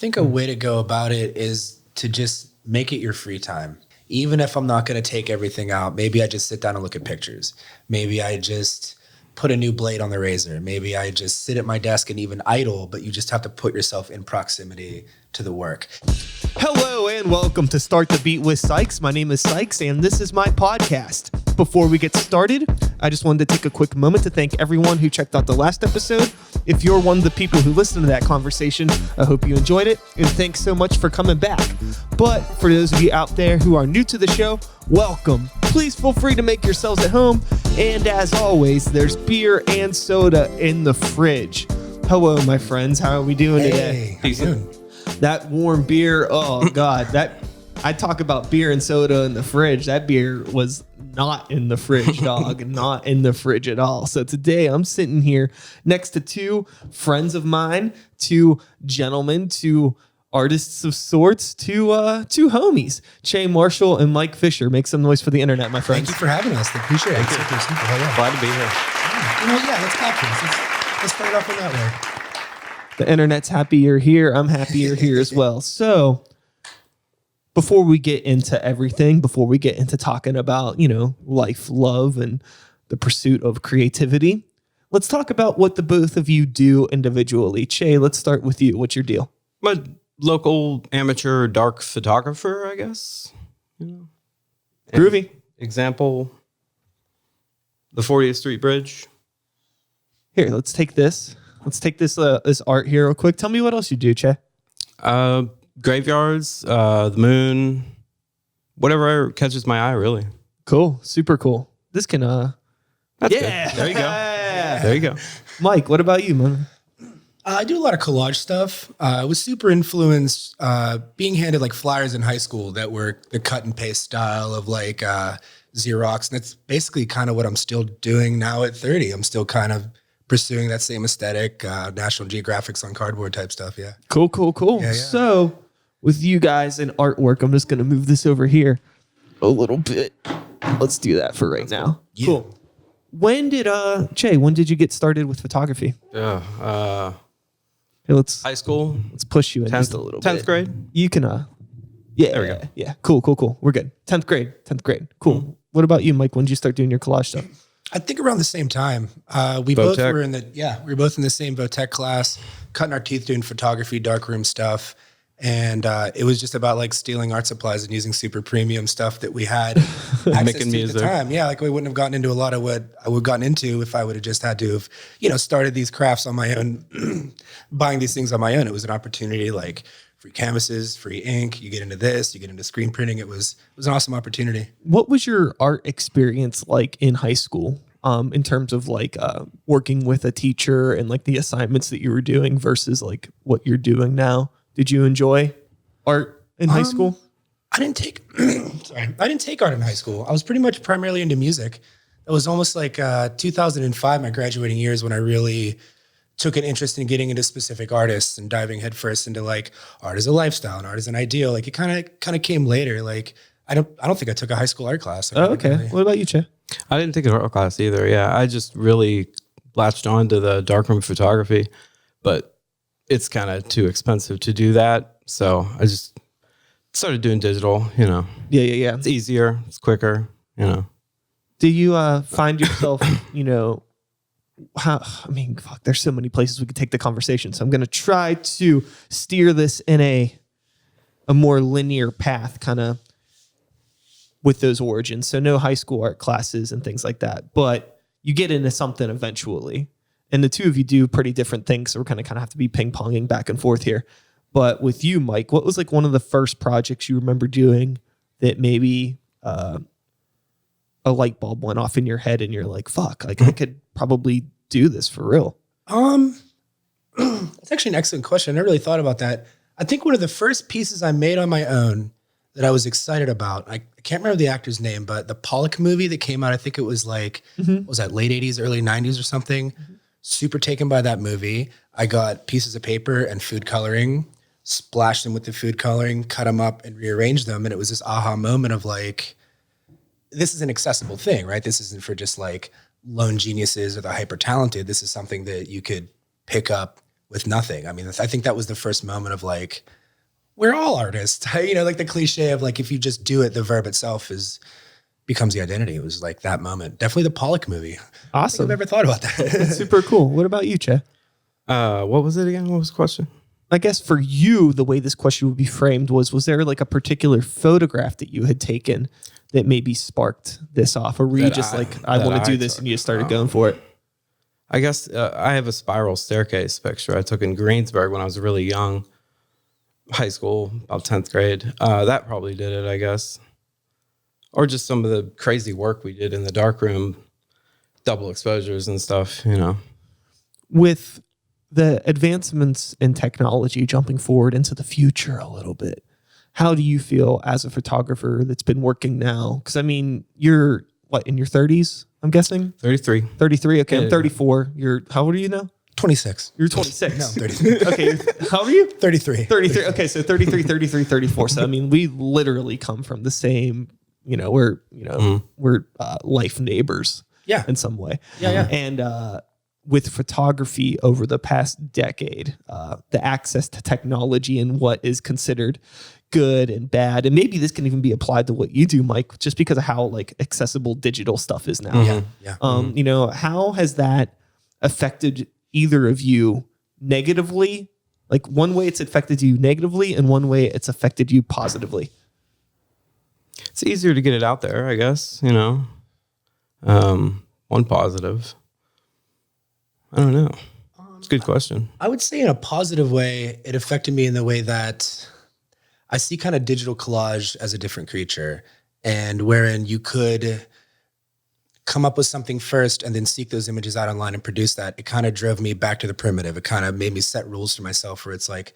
think a way to go about it is to just make it your free time. Even if I'm not going to take everything out, maybe I just sit down and look at pictures. Maybe I just put a new blade on the razor. Maybe I just sit at my desk and even idle, but you just have to put yourself in proximity to the work. Hello and welcome to Start the Beat with Sykes. My name is Sykes and this is my podcast. Before we get started, I just wanted to take a quick moment to thank everyone who checked out the last episode. If you're one of the people who listened to that conversation, I hope you enjoyed it, and thanks so much for coming back. But for those of you out there who are new to the show, welcome. Please feel free to make yourselves at home. And as always, there's beer and soda in the fridge. Hello, my friends. How are we doing today? That warm beer, oh God, I talk about beer and soda in the fridge. That beer was not in the fridge, dog. Not in the fridge at all. So today I'm sitting here next to two friends of mine, two gentlemen, two artists of sorts, two homies, Chay Marshall and Mike Fisher. Make some noise for the internet, my friends. Thank you for having us. Appreciate it. Super. Glad to be here. Let's clap for this. Let's start off in that way. The internet's happy you're here. I'm happy you're here as well. So before we get into everything, before we get into talking about, life, love, and the pursuit of creativity, let's talk about what the both of you do individually. Chay, let's start with you. What's your deal? I'm a local amateur dark photographer, I guess. Groovy. Example, the 40th Street Bridge. Here, let's take this. Let's take this art here real quick. Tell me what else you do, Chay. Graveyards, the moon, whatever catches my eye, really. Cool. Super cool. This can, That's yeah. Good. There you go. Yeah. There you go. Mike, what about you, man? I do a lot of collage stuff. I was super influenced being handed like flyers in high school that were the cut and paste style of like Xerox. And that's basically kind of what I'm still doing now at 30. I'm still kind of pursuing that same aesthetic, National Geographics on cardboard type stuff. Yeah. Cool. Yeah. So with you guys in artwork, I'm just going to move this over here a little bit. Let's do that for right now. Yeah. Cool. When did, Chay, when did you get started with photography? Hey, let's High school. push you in just a little bit. 10th grade. You can, yeah. There we go. Yeah. Cool. We're good. 10th grade. Cool. Mm-hmm. What about you, Mike? When did you start doing your collage stuff? I think around the same time. We Votech. both were we were both in the same Votech class, cutting our teeth doing photography, darkroom stuff. And it was just about like stealing art supplies and using super premium stuff that we had access Making to music. at the time. Yeah, like we wouldn't have gotten into a lot of what I would have gotten into if I would have just had to have, started these crafts on my own, buying these things on my own. It was an opportunity, like free canvases, free ink. You get into this, you get into screen printing. It was an awesome opportunity. What was your art experience like in high school? In terms of like working with a teacher and like the assignments that you were doing versus like what you're doing now? Did you enjoy art in high school? I didn't take art in high school. I was pretty much primarily into music. It was almost like 2005, my graduating years, when I really took an interest in getting into specific artists and diving headfirst into like art as a lifestyle and art as an ideal. Like it kind of came later. Like I don't think I took a high school art class. Oh, okay. What about you, Chay? I didn't take an art class either. Yeah, I just really latched on to the darkroom photography, but it's kind of too expensive to do that. So I just started doing digital, Yeah. It's easier, it's quicker, Do you find yourself, fuck, there's so many places we could take the conversation. So I'm going to try to steer this in a more linear path, kind of with those origins. So no high school art classes and things like that, but you get into something eventually. And the two of you do pretty different things. So we're kind of have to be ping-ponging back and forth here. But with you, Mike, what was like one of the first projects you remember doing that maybe a light bulb went off in your head and you're like, fuck, like I could probably do this for real? That's actually an excellent question. I never really thought about that. I think one of the first pieces I made on my own that I was excited about, I can't remember the actor's name, but the Pollack movie that came out, I think it was like, was that late 80s, early 90s or something? Super taken by that movie. I got pieces of paper and food coloring, splashed them with the food coloring, cut them up and rearranged them. And it was this aha moment of like, this is an accessible thing, right? This isn't for just like lone geniuses or the hyper talented. This is something that you could pick up with nothing. I mean, I think that was the first moment of like, we're all artists, like the cliche of like, if you just do it, the verb itself becomes the identity. It was like that moment. Definitely the Pollack movie. Awesome. I don't think I've ever thought about that. That's super cool. What about you, Chay? What was it again? What was the question? I guess for you, the way this question would be framed was there like a particular photograph that you had taken that maybe sparked this off? Or were you just I want to do this and you just started going for it? I guess I have a spiral staircase picture I took in Greensburg when I was really young, high school, about 10th grade. That probably did it, I guess. Or just some of the crazy work we did in the darkroom, double exposures and stuff, With the advancements in technology jumping forward into the future a little bit, how do you feel as a photographer that's been working now? Because, I mean, you're, in your 30s, I'm guessing? 33. 33, okay. Yeah, I'm 34. How old are you now? 26. You're 26. No, 33. Okay, how old are you? 33. 33, okay, so 33, 33, 34. So, I mean, we literally come from the same, we're life neighbors in some way. Yeah. And with photography over the past decade, the access to technology and what is considered good and bad, and maybe this can even be applied to what you do, Mike, just because of how like accessible digital stuff is now. How has that affected either of you negatively? Like one way it's affected you negatively and one way it's affected you positively. It's easier to get it out there, I guess, one positive. I don't know. It's a good question. I would say in a positive way, it affected me in the way that I see kind of digital collage as a different creature, and wherein you could come up with something first and then seek those images out online and produce that. It kind of drove me back to the primitive. It kind of made me set rules for myself where it's like,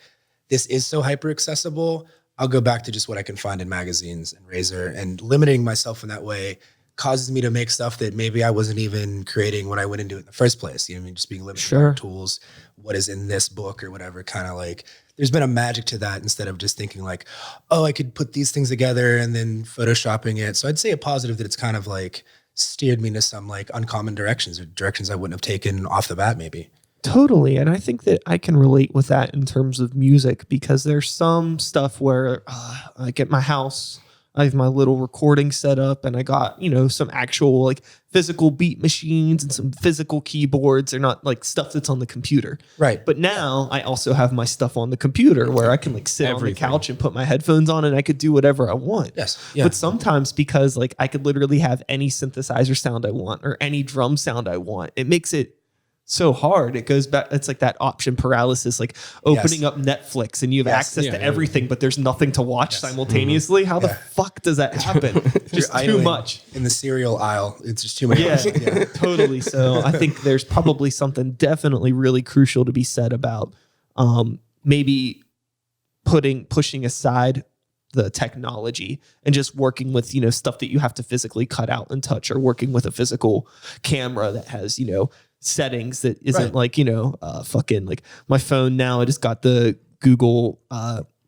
this is so hyper accessible. I'll go back to just what I can find in magazines and Razor, and limiting myself in that way causes me to make stuff that maybe I wasn't even creating when I went into it in the first place. Just being limited by tools, what is in this book or whatever, kind of like there's been a magic to that instead of just thinking like, oh, I could put these things together and then photoshopping it. So I'd say a positive that it's kind of like steered me into some like uncommon directions or directions I wouldn't have taken off the bat maybe. Totally. And I think that I can relate with that in terms of music, because there's some stuff where I get my house, I have my little recording set up, and I got, some actual like physical beat machines and some physical keyboards. They're not like stuff that's on the computer. Right. But now I also have my stuff on the computer where I can like sit on the couch and put my headphones on and I could do whatever I want. Yes. Yeah. But sometimes because like I could literally have any synthesizer sound I want or any drum sound I want, it makes it so hard. It goes back. It's like that option paralysis, like opening up Netflix and you have access to everything, but there's nothing to watch simultaneously. How the fuck does that happen? Just too much. In the cereal aisle, it's just too much. Yeah, totally. So I think there's probably something definitely really crucial to be said about maybe pushing aside the technology and just working with, stuff that you have to physically cut out and touch, or working with a physical camera that has, settings that isn't like, fucking like my phone now. I just got the Google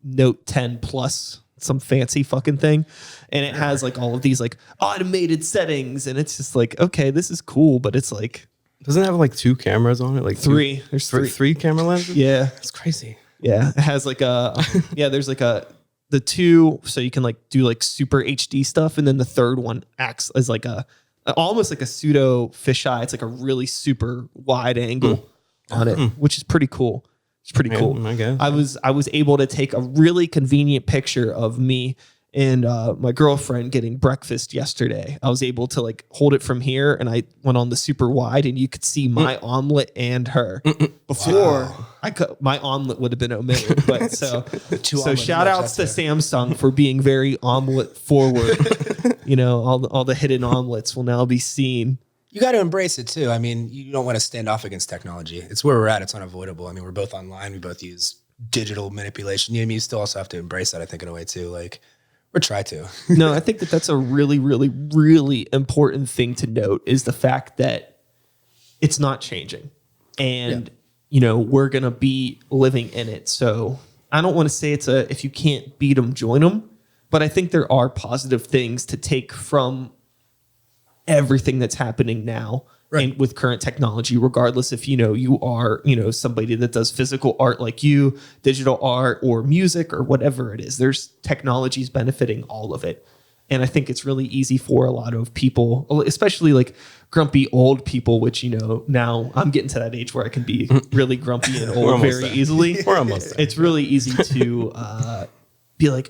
Note 10 Plus, some fancy fucking thing. And it has like all of these like automated settings. And it's just like, okay, this is cool. But it's like, doesn't it have like 2 cameras on it? Like three. There's 3 camera lenses? Yeah. It's crazy. Yeah. It has like there's like the 2, so you can like do like super HD stuff. And then the third one acts as like almost like a pseudo fisheye. It's like a really super wide angle on it, which is pretty cool. It's pretty cool. I guess. I was able to take a really convenient picture of me and my girlfriend getting breakfast yesterday. I was able to like hold it from here, and I went on the super wide, and you could see my omelet and her. Before my omelet would have been omitted, but so shout outs to Samsung for being very omelet forward. All the hidden omelets will now be seen. You got to embrace it too. I mean, you don't want to stand off against technology. It's where we're at. It's unavoidable. I mean, we're both online. We both use digital manipulation. You still also have to embrace that, I think, in a way too. Like, or try to. No, I think that's a really, really, really important thing to note, is the fact that it's not changing. And, we're going to be living in it. So I don't want to say if you can't beat them, join them. But I think there are positive things to take from everything that's happening now. Right. And with current technology, regardless if, you are, somebody that does physical art like you, digital art or music or whatever it is, there's technologies benefiting all of it. And I think it's really easy for a lot of people, especially like grumpy old people, which, now I'm getting to that age where I can be really grumpy and old very easily. We're almost there. It's really easy to be like,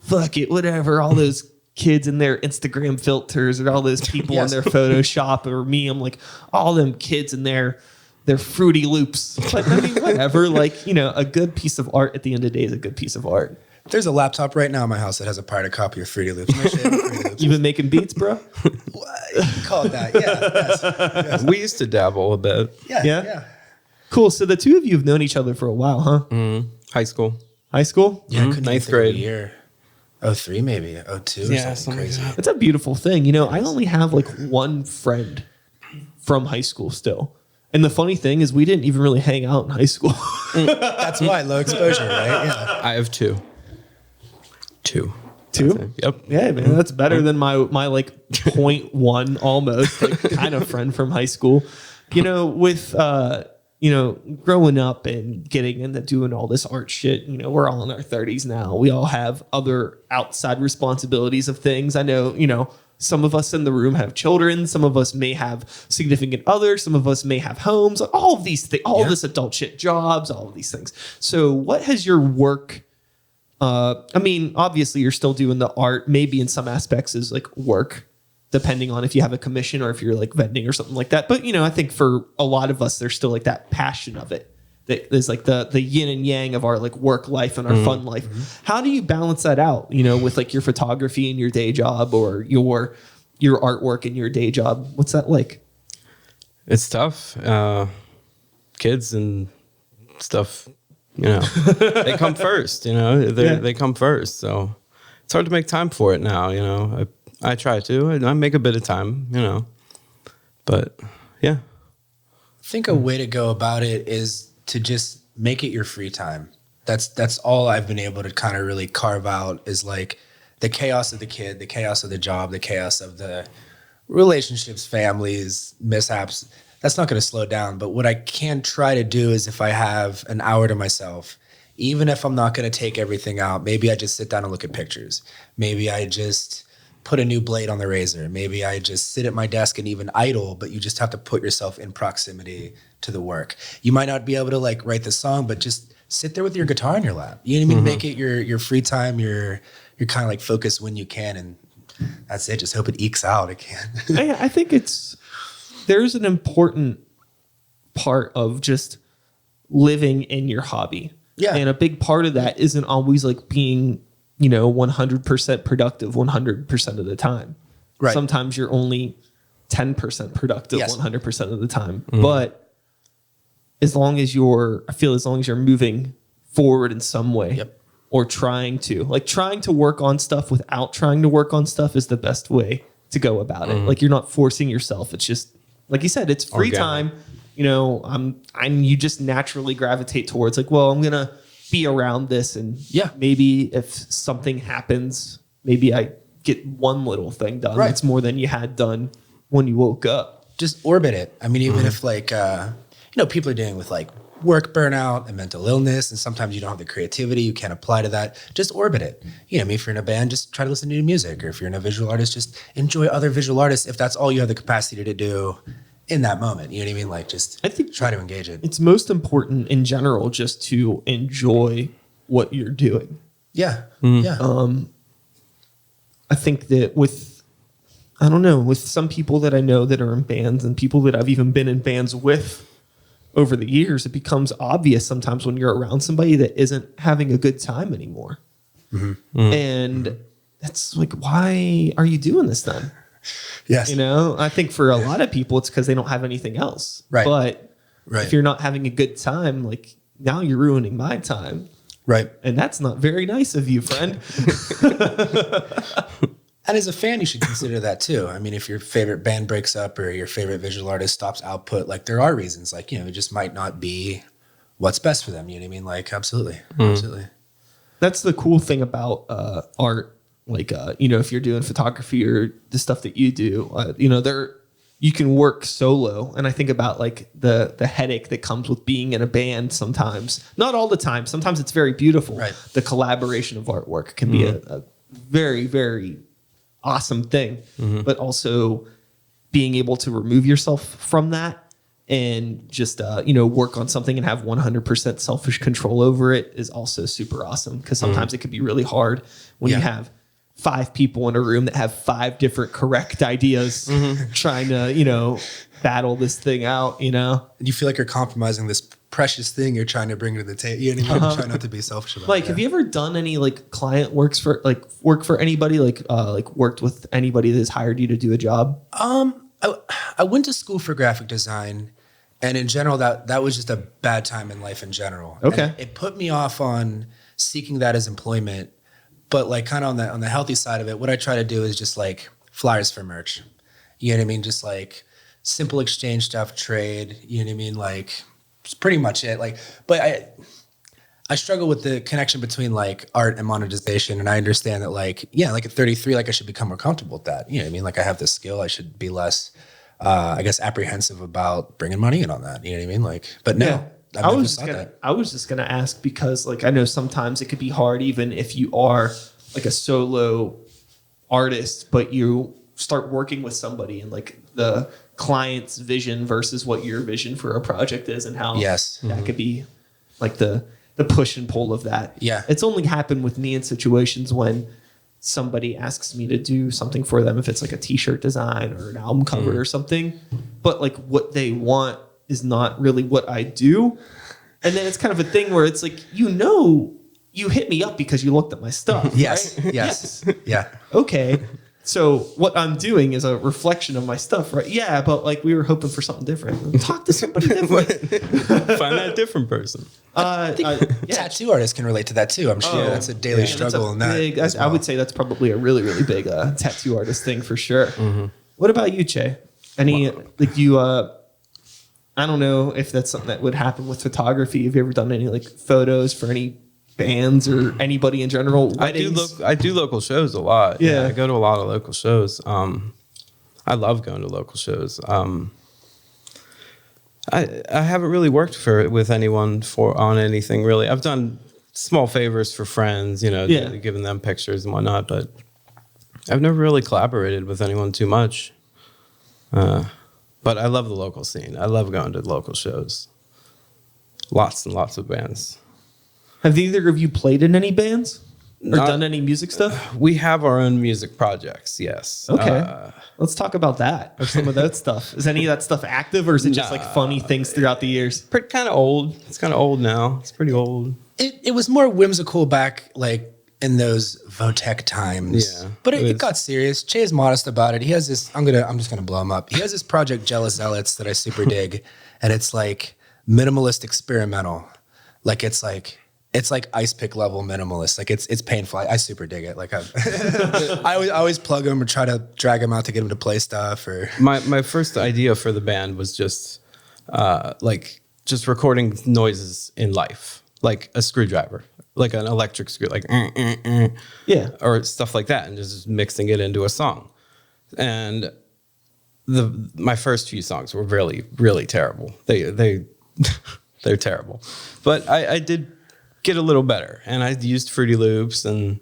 fuck it, whatever, all those kids and their Instagram filters and all those people on their Photoshop, or me, I'm like, all them kids and their Fruity Loops. But I mean, whatever, like, a good piece of art at the end of the day is a good piece of art. There's a laptop right now in my house that has a pirated copy of Fruity Loops. No shade on Fruity Loops. You been making beats, bro? You can call it that. Yeah. Yes. We used to dabble a bit. Yeah. Cool. So the two of you have known each other for a while, huh? High school. High school? Yeah, I couldn't Ninth even think of a grade. year. 03 maybe, 02 or something crazy. It's a beautiful thing. I only have like one friend from high school still. And the funny thing is we didn't even really hang out in high school. That's why, low exposure, right? Yeah. I have two. Two? Yep. Yeah, man, that's better than my like 0.1 almost like kind of friend from high school. With growing up and getting into doing all this art shit, we're all in our 30s now. We all have other outside responsibilities of things. I know, some of us in the room have children. Some of us may have significant others. Some of us may have homes. All of these things, all of this adult shit, jobs, all of these things. So what has your work... obviously you're still doing the art, maybe in some aspects is like work, depending on if you have a commission or if you're like vending or something like that. But, I think for a lot of us, there's still like that passion of it. That is like the yin and yang of our like work life and our fun life. Mm-hmm. How do you balance that out, with like your photography and your day job or your artwork and your day job? What's that like? It's tough. Kids and stuff, they come first, they come first. So it's hard to make time for it now, I try to. I make a bit of time, but yeah. I think a way to go about it is to just make it your free time. That's all I've been able to kind of really carve out is like the chaos of the kid, the chaos of the job, the chaos of the relationships, families, mishaps. That's not going to slow down. But what I can try to do is if I have an hour to myself, even if I'm not going to take everything out, maybe I just sit down and look at pictures. Maybe I just put a new blade on the razor. Maybe I just sit at my desk and even idle, but you just have to put yourself in proximity to the work. You might not be able to like write the song, but just sit there with your guitar in your lap. You know what I mean? Make it your free time, your kind of like focus when you can, and that's it. Just hope it ekes out. It can. I think there's an important part of just living in your hobby. Yeah. And a big part of that isn't always like being, 100% productive 100% of the time. Right. Sometimes you're only 10% productive 100% of the time. Mm-hmm. But as long as you're moving forward in some way or trying to work on stuff without trying to work on stuff is the best way to go about it. Like you're not forcing yourself. It's just, like you said, it's free time. You just naturally gravitate towards like, well, I'm going to be around this. And maybe if something happens, maybe I get one little thing done. It's more than you had done when you woke up. Just orbit it. I mean, even if like, people are dealing with like work burnout and mental illness, and sometimes you don't have the creativity, you can't apply to that. Just orbit it. If you're in a band, just try to listen to new music. Or if you're in a visual artist, just enjoy other visual artists if that's all you have the capacity to do in that moment. You know what I mean? Like I think try to engage it. It's most important in general just to enjoy what you're doing. Yeah. I think that with some people that I know that are in bands and people that I've even been in bands with over the years, it becomes obvious sometimes when you're around somebody that isn't having a good time anymore. And that's like, why are you doing this then? Yes. I think for a lot of people, it's because they don't have anything else. Right. But if you're not having a good time, like now you're ruining my time. Right. And that's not very nice of you, friend. And as a fan, you should consider that too. I mean, if your favorite band breaks up or your favorite visual artist stops output, like there are reasons, like, it just might not be what's best for them. You know what I mean? Like, absolutely. Absolutely. That's the cool thing about art like, if you're doing photography or the stuff that you do, you can work solo. And I think about like the headache that comes with being in a band sometimes. Not all the time. Sometimes it's very beautiful. Right. The collaboration of artwork can be a very, very awesome thing. But also being able to remove yourself from that and just, work on something and have 100% selfish control over it is also super awesome. Because sometimes it can be really hard when you have 5 people in a room that have 5 different correct ideas trying to, battle this thing out, You feel like you're compromising this precious thing you're trying to bring to the table. You know what I mean? Try not to be selfish about it. Like, have you ever done any like client work for anybody, like worked with anybody that's hired you to do a job? I went to school for graphic design, and in general, that was just a bad time in life in general. Okay. And it put me off on seeking that as employment. But like kind of on the healthy side of it, what I try to do is just like flyers for merch. You know what I mean? Just like simple exchange stuff, trade. You know what I mean? Like it's pretty much it. Like, but I struggle with the connection between like art and monetization, and I understand that like at 33, like I should become more comfortable with that. You know what I mean? Like I have the skill, I should be less, I guess, apprehensive about bringing money in on that. You know what I mean? Like, but no. Yeah. I was just gonna ask because like I know sometimes it could be hard even if you are like a solo artist, but you start working with somebody and like the client's vision versus what your vision for a project is and how that could be like the push and pull of that. Yeah. It's only happened with me in situations when somebody asks me to do something for them, if it's like a t-shirt design or an album cover or something, but like what they want is not really what I do. And then it's kind of a thing where it's like, you hit me up because you looked at my stuff. Yes. Right? Yes. Yeah. Okay. So what I'm doing is a reflection of my stuff, right? Yeah, but like we were hoping for something different. Talk to somebody different. Find that different person. Tattoo artists can relate to that too. I'm sure that's a daily struggle in that. I would say that's probably a really, really big tattoo artist thing for sure. What about you, Chay? Like you, I don't know if that's something that would happen with photography. Have you ever done any like photos for any bands or anybody in general? Weddings? I do local shows a lot. Yeah. I go to a lot of local shows. I love going to local shows. I haven't really worked with anyone on anything really. I've done small favors for friends, giving them pictures and whatnot, but I've never really collaborated with anyone too much. But I love the local scene. I love going to local shows. Lots and lots of bands. Have either of you played in any bands or done any music stuff? We have our own music projects, yes. Okay. Let's talk about that or some of that stuff. Is any of that stuff active or is it just like funny things throughout the years? Kind of old. It's kind of old now. It's pretty old. It was more whimsical back like in those Votech times. Yeah. But it got serious. Chay is modest about it. He has this, I'm just gonna blow him up. He has this project Jealous Zealots that I super dig. And it's like minimalist experimental. Like it's like ice pick level minimalist. Like it's painful. I super dig it. Like I always plug him or try to drag him out to get him to play stuff. Or my first idea for the band was just recording noises in life, like a screwdriver, like an electric screw, like yeah, or stuff like that, and just mixing it into a song. And my first few songs were really, really terrible. They're terrible, but I did get a little better, and I used Fruity Loops and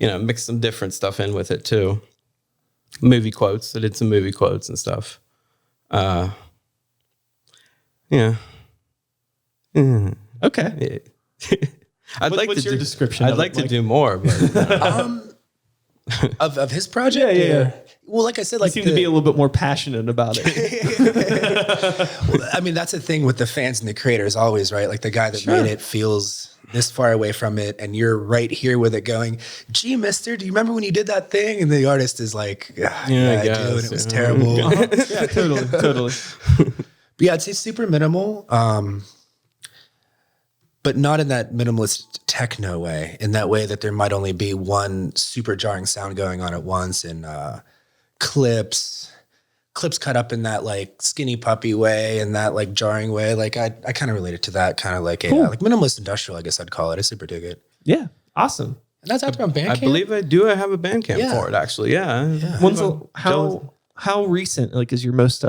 mixed some different stuff in with it too. Movie quotes. I did some movie quotes and stuff. Yeah. Okay. What's your description? I'd like to do more, but of his project. Yeah. Well, like I said, like you seem to be a little bit more passionate about it. Well, I mean, that's the thing with the fans and the creators always, right? Like the guy that made it feels this far away from it, and you're right here with it going, gee, mister, do you remember when you did that thing? And the artist is like, yeah, I do, and it was terrible. Yeah, totally. But yeah, I'd say super minimal, but not in that minimalist techno way, in that way that there might only be one super jarring sound going on at once, and clips cut up in that like Skinny Puppy way and that like jarring way. Like I kind of related to that kind of like like minimalist industrial, I guess I'd call it. I super dig it. Yeah. Awesome. And that's out there on Bandcamp? I believe I do. I have a Bandcamp for it, actually. Yeah. How recent, like, is your most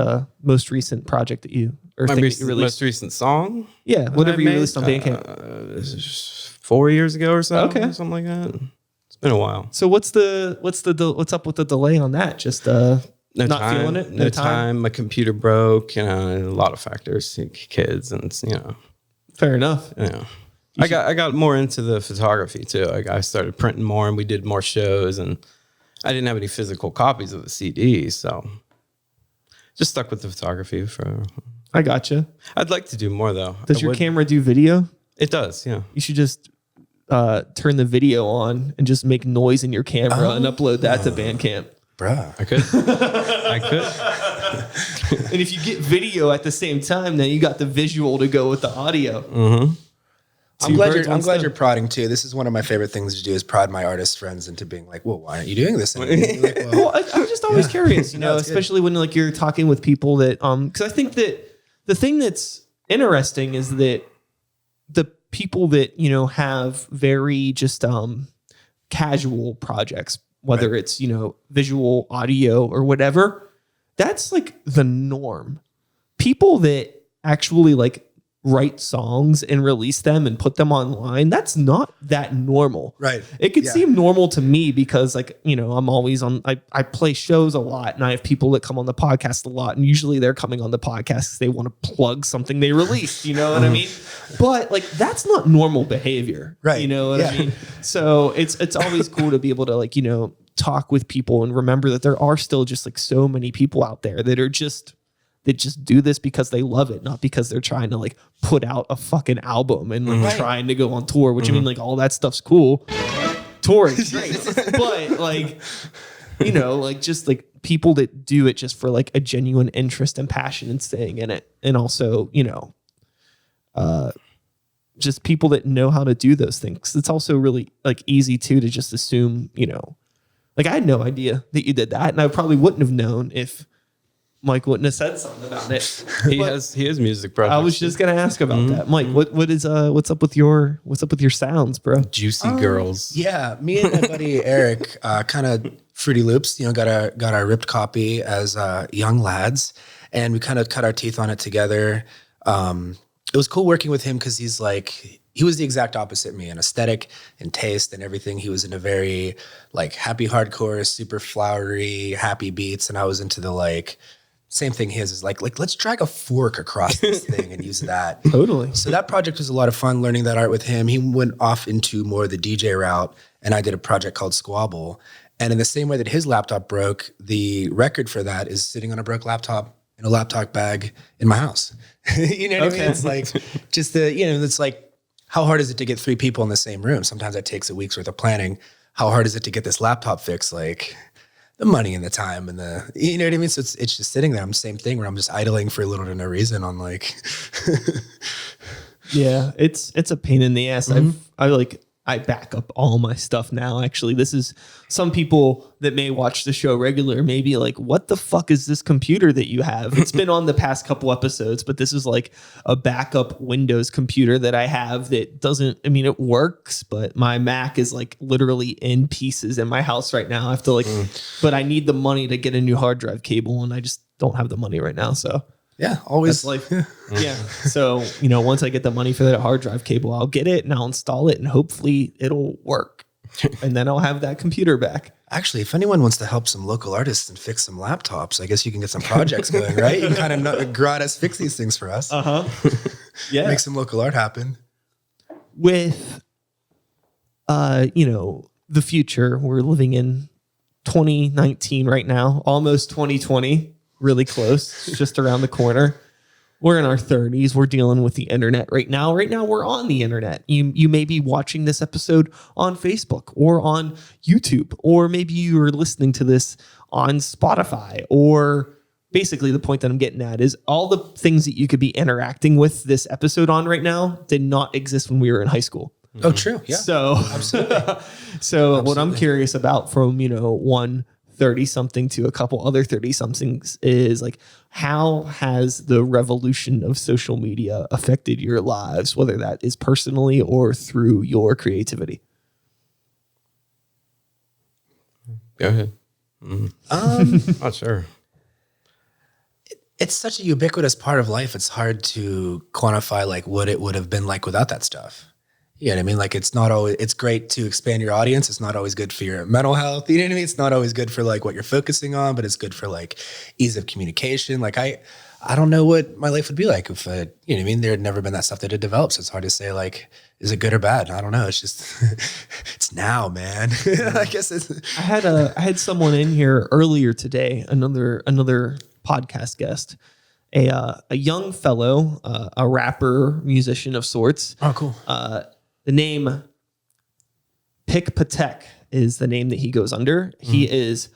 recent project that you, or My thing that you released? most recent song? Yeah, whatever you released on Bandcamp. 4 years ago or so. Okay. Something like that. It's been a while. So what's up with the delay on that? Just not feeling it? No time. My computer broke, a lot of factors, kids and, Fair enough. I got more into the photography too. I started printing more and we did more shows, and I didn't have any physical copies of the CD. So just stuck with the photography I gotcha. I'd like to do more though. Does your camera do video? It does. Yeah. You should just turn the video on and just make noise in your camera and upload that to Bandcamp. Bruh. I could. And if you get video at the same time, then you got the visual to go with the audio. Mm-hmm. I'm glad you're prodding too. This is one of my favorite things to do, is prod my artist friends into being like, well, why aren't you doing this? Like, well, I'm just always curious, especially when like you're talking with people that, because I think that the thing that's interesting is that the people that, have very just casual projects, whether it's, visual, audio, or whatever, that's like the norm. People that actually like write songs and release them and put them online, that's not that normal. Right. It could seem normal to me because I'm always on, I play shows a lot, and I have people that come on the podcast a lot, and usually they're coming on the podcast because they want to plug something they released, you know what I mean? But like, that's not normal behavior. Right. You know what I mean? So it's always cool to be able to talk with people and remember that there are still just like so many people out there that just do this because they love it, not because they're trying to like put out a fucking album and like trying to go on tour, which I mean, like all that stuff's cool. Touring's great. But like, just like people that do it just for like a genuine interest and passion and staying in it. And also, just people that know how to do those things. It's also really like easy too, to just assume, like I had no idea that you did that. And I probably wouldn't have known if Mike wouldn't have said something about it. He has music projects. I was just gonna ask about that, Mike. What's up with your sounds, bro? Juicy girls. Yeah, me and my buddy Eric, kind of Fruity Loops. Got our ripped copy as young lads, and we kind of cut our teeth on it together. It was cool working with him because he was the exact opposite of me in aesthetic and taste and everything. He was in a very like happy hardcore, super flowery, happy beats, and I was into the like. Same thing his is like let's drag a fork across this thing and use that. Totally. So that project was a lot of fun learning that art with him. He went off into more the DJ route, and I did a project called Squabble. And in the same way that his laptop broke, the record for that is sitting on a broke laptop in a laptop bag in my house. You know what I mean? It's like just it's like, how hard is it to get 3 people in the same room? Sometimes that takes a week's worth of planning. How hard is it to get this laptop fixed? Like, the money and the time and you know what I mean? So it's just sitting there. I'm the same thing where I'm just idling for little to no reason on like. Yeah, it's a pain in the ass. I back up all my stuff now. Actually, this is some people that may watch the show regular, maybe like, what the fuck is this computer that you have? It's been on the past couple episodes, but this is like a backup Windows computer that I have that it works, but my Mac is like literally in pieces in my house right now. I have to but I need the money to get a new hard drive cable, and I just don't have the money right now. So yeah, always that's yeah. So, once I get the money for that hard drive cable, I'll get it and I'll install it and hopefully it'll work. And then I'll have that computer back. Actually, if anyone wants to help some local artists and fix some laptops, I guess you can get some projects going, right? You can kind of grad us fix these things for us. Yeah. Make some local art happen. With, the future, we're living in 2019 right now, almost 2020. Really close, just around the corner. We're in our 30s. We're dealing with the internet right now. Right now, we're on the internet. You may be watching this episode on Facebook or on YouTube, or maybe you're listening to this on Spotify. Or basically, the point that I'm getting at is all the things that you could be interacting with this episode on right now did not exist when we were in high school. Oh, true. Yeah. So, absolutely. What I'm curious about from, one 30-something to a couple other 30-somethings is like, how has the revolution of social media affected your lives, whether that is personally or through your creativity? Go ahead. Not sure. It's such a ubiquitous part of life. It's hard to quantify like what it would have been like without that stuff. You know what I mean? Like it's not always, it's great to expand your audience. It's not always good for your mental health. You know what I mean? It's not always good for like what you're focusing on, but it's good for like ease of communication. Like I don't know what my life would be like if, you know what I mean? There had never been that stuff that had developed. So it's hard to say like, is it good or bad? I don't know. It's just, it's now, man. I guess it's. I had someone in here earlier today, another podcast guest, a young fellow, a rapper, musician of sorts. Oh, cool. The name Pick Patek is the name that he goes under. He is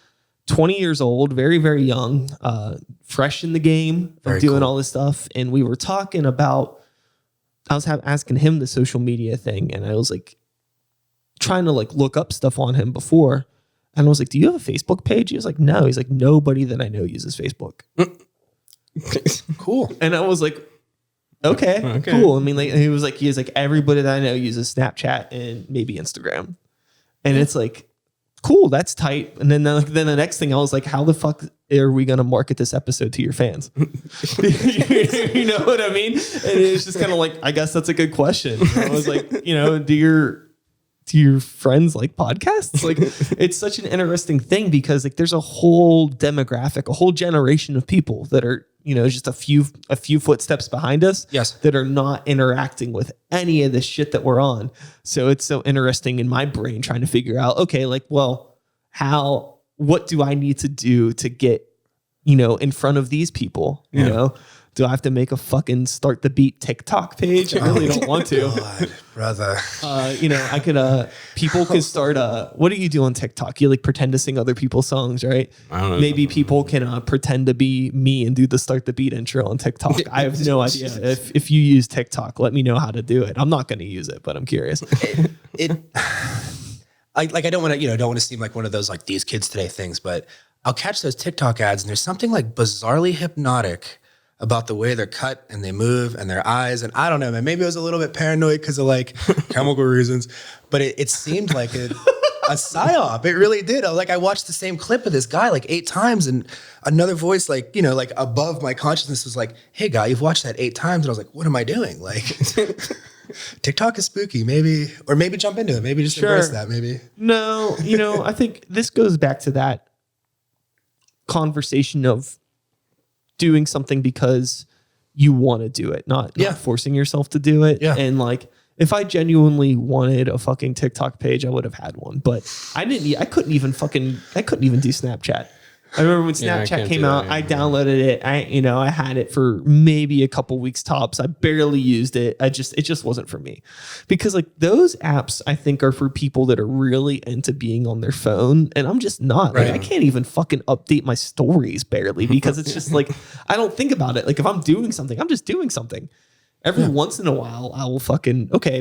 20 years old, very, very young, fresh in the game, Very doing cool. all this stuff. And we were talking about, I was asking him the social media thing, and I was like trying to like look up stuff on him before. And I was like, do you have a Facebook page? He was like, no. He's like, nobody that I know uses Facebook. Cool. And I was like, okay, cool. I mean, like he was like, everybody that I know uses Snapchat and maybe Instagram. And it's like, cool, that's tight. And then the next thing I was like, how the fuck are we going to market this episode to your fans? You know what I mean? And it's just kind of like, I guess that's a good question. I was like, you know, do your friends like podcasts? Like it's such an interesting thing because like there's a whole demographic, a whole generation of people that are, you know, just a few footsteps behind us. Yes. That are not interacting with any of the shit that we're on. So it's so interesting in my brain trying to figure out, okay, like, well, what do I need to do to get, you know, in front of these people? You know, do I have to make a fucking Start the Beat TikTok page? I really don't want to. God, brother. You know, I could, people could start, what do you do on TikTok? You like pretend to sing other people's songs, right? I don't know. Maybe people can pretend to be me and do the Start the Beat intro on TikTok. I have no idea. If you use TikTok, let me know how to do it. I'm not going to use it, but I'm curious. I don't want to seem like one of those like these kids today things, but I'll catch those TikTok ads and there's something like bizarrely hypnotic about the way they're cut and they move and their eyes. And I don't know, man, maybe I was a little bit paranoid because of like chemical reasons, but it seemed like a psyop. It really did. I watched the same clip of this guy like 8 times and another voice, like, you know, like above my consciousness was like, hey guy, you've watched that 8 times. And I was like, what am I doing? Like TikTok is spooky, maybe jump into it. Maybe just embrace that. Maybe. No, you know, I think this goes back to that conversation of doing something because you want to do it, not forcing yourself to do it. Yeah. And like, if I genuinely wanted a fucking TikTok page, I would have had one, but I couldn't even do Snapchat. I remember when Snapchat came out, I downloaded it. I had it for maybe a couple weeks tops. I barely used it. It just wasn't for me because like those apps I think are for people that are really into being on their phone. And I'm just not. Like, I can't even fucking update my stories barely because it's just like, I don't think about it. Like if I'm doing something, I'm just doing something. Every once in a while, I will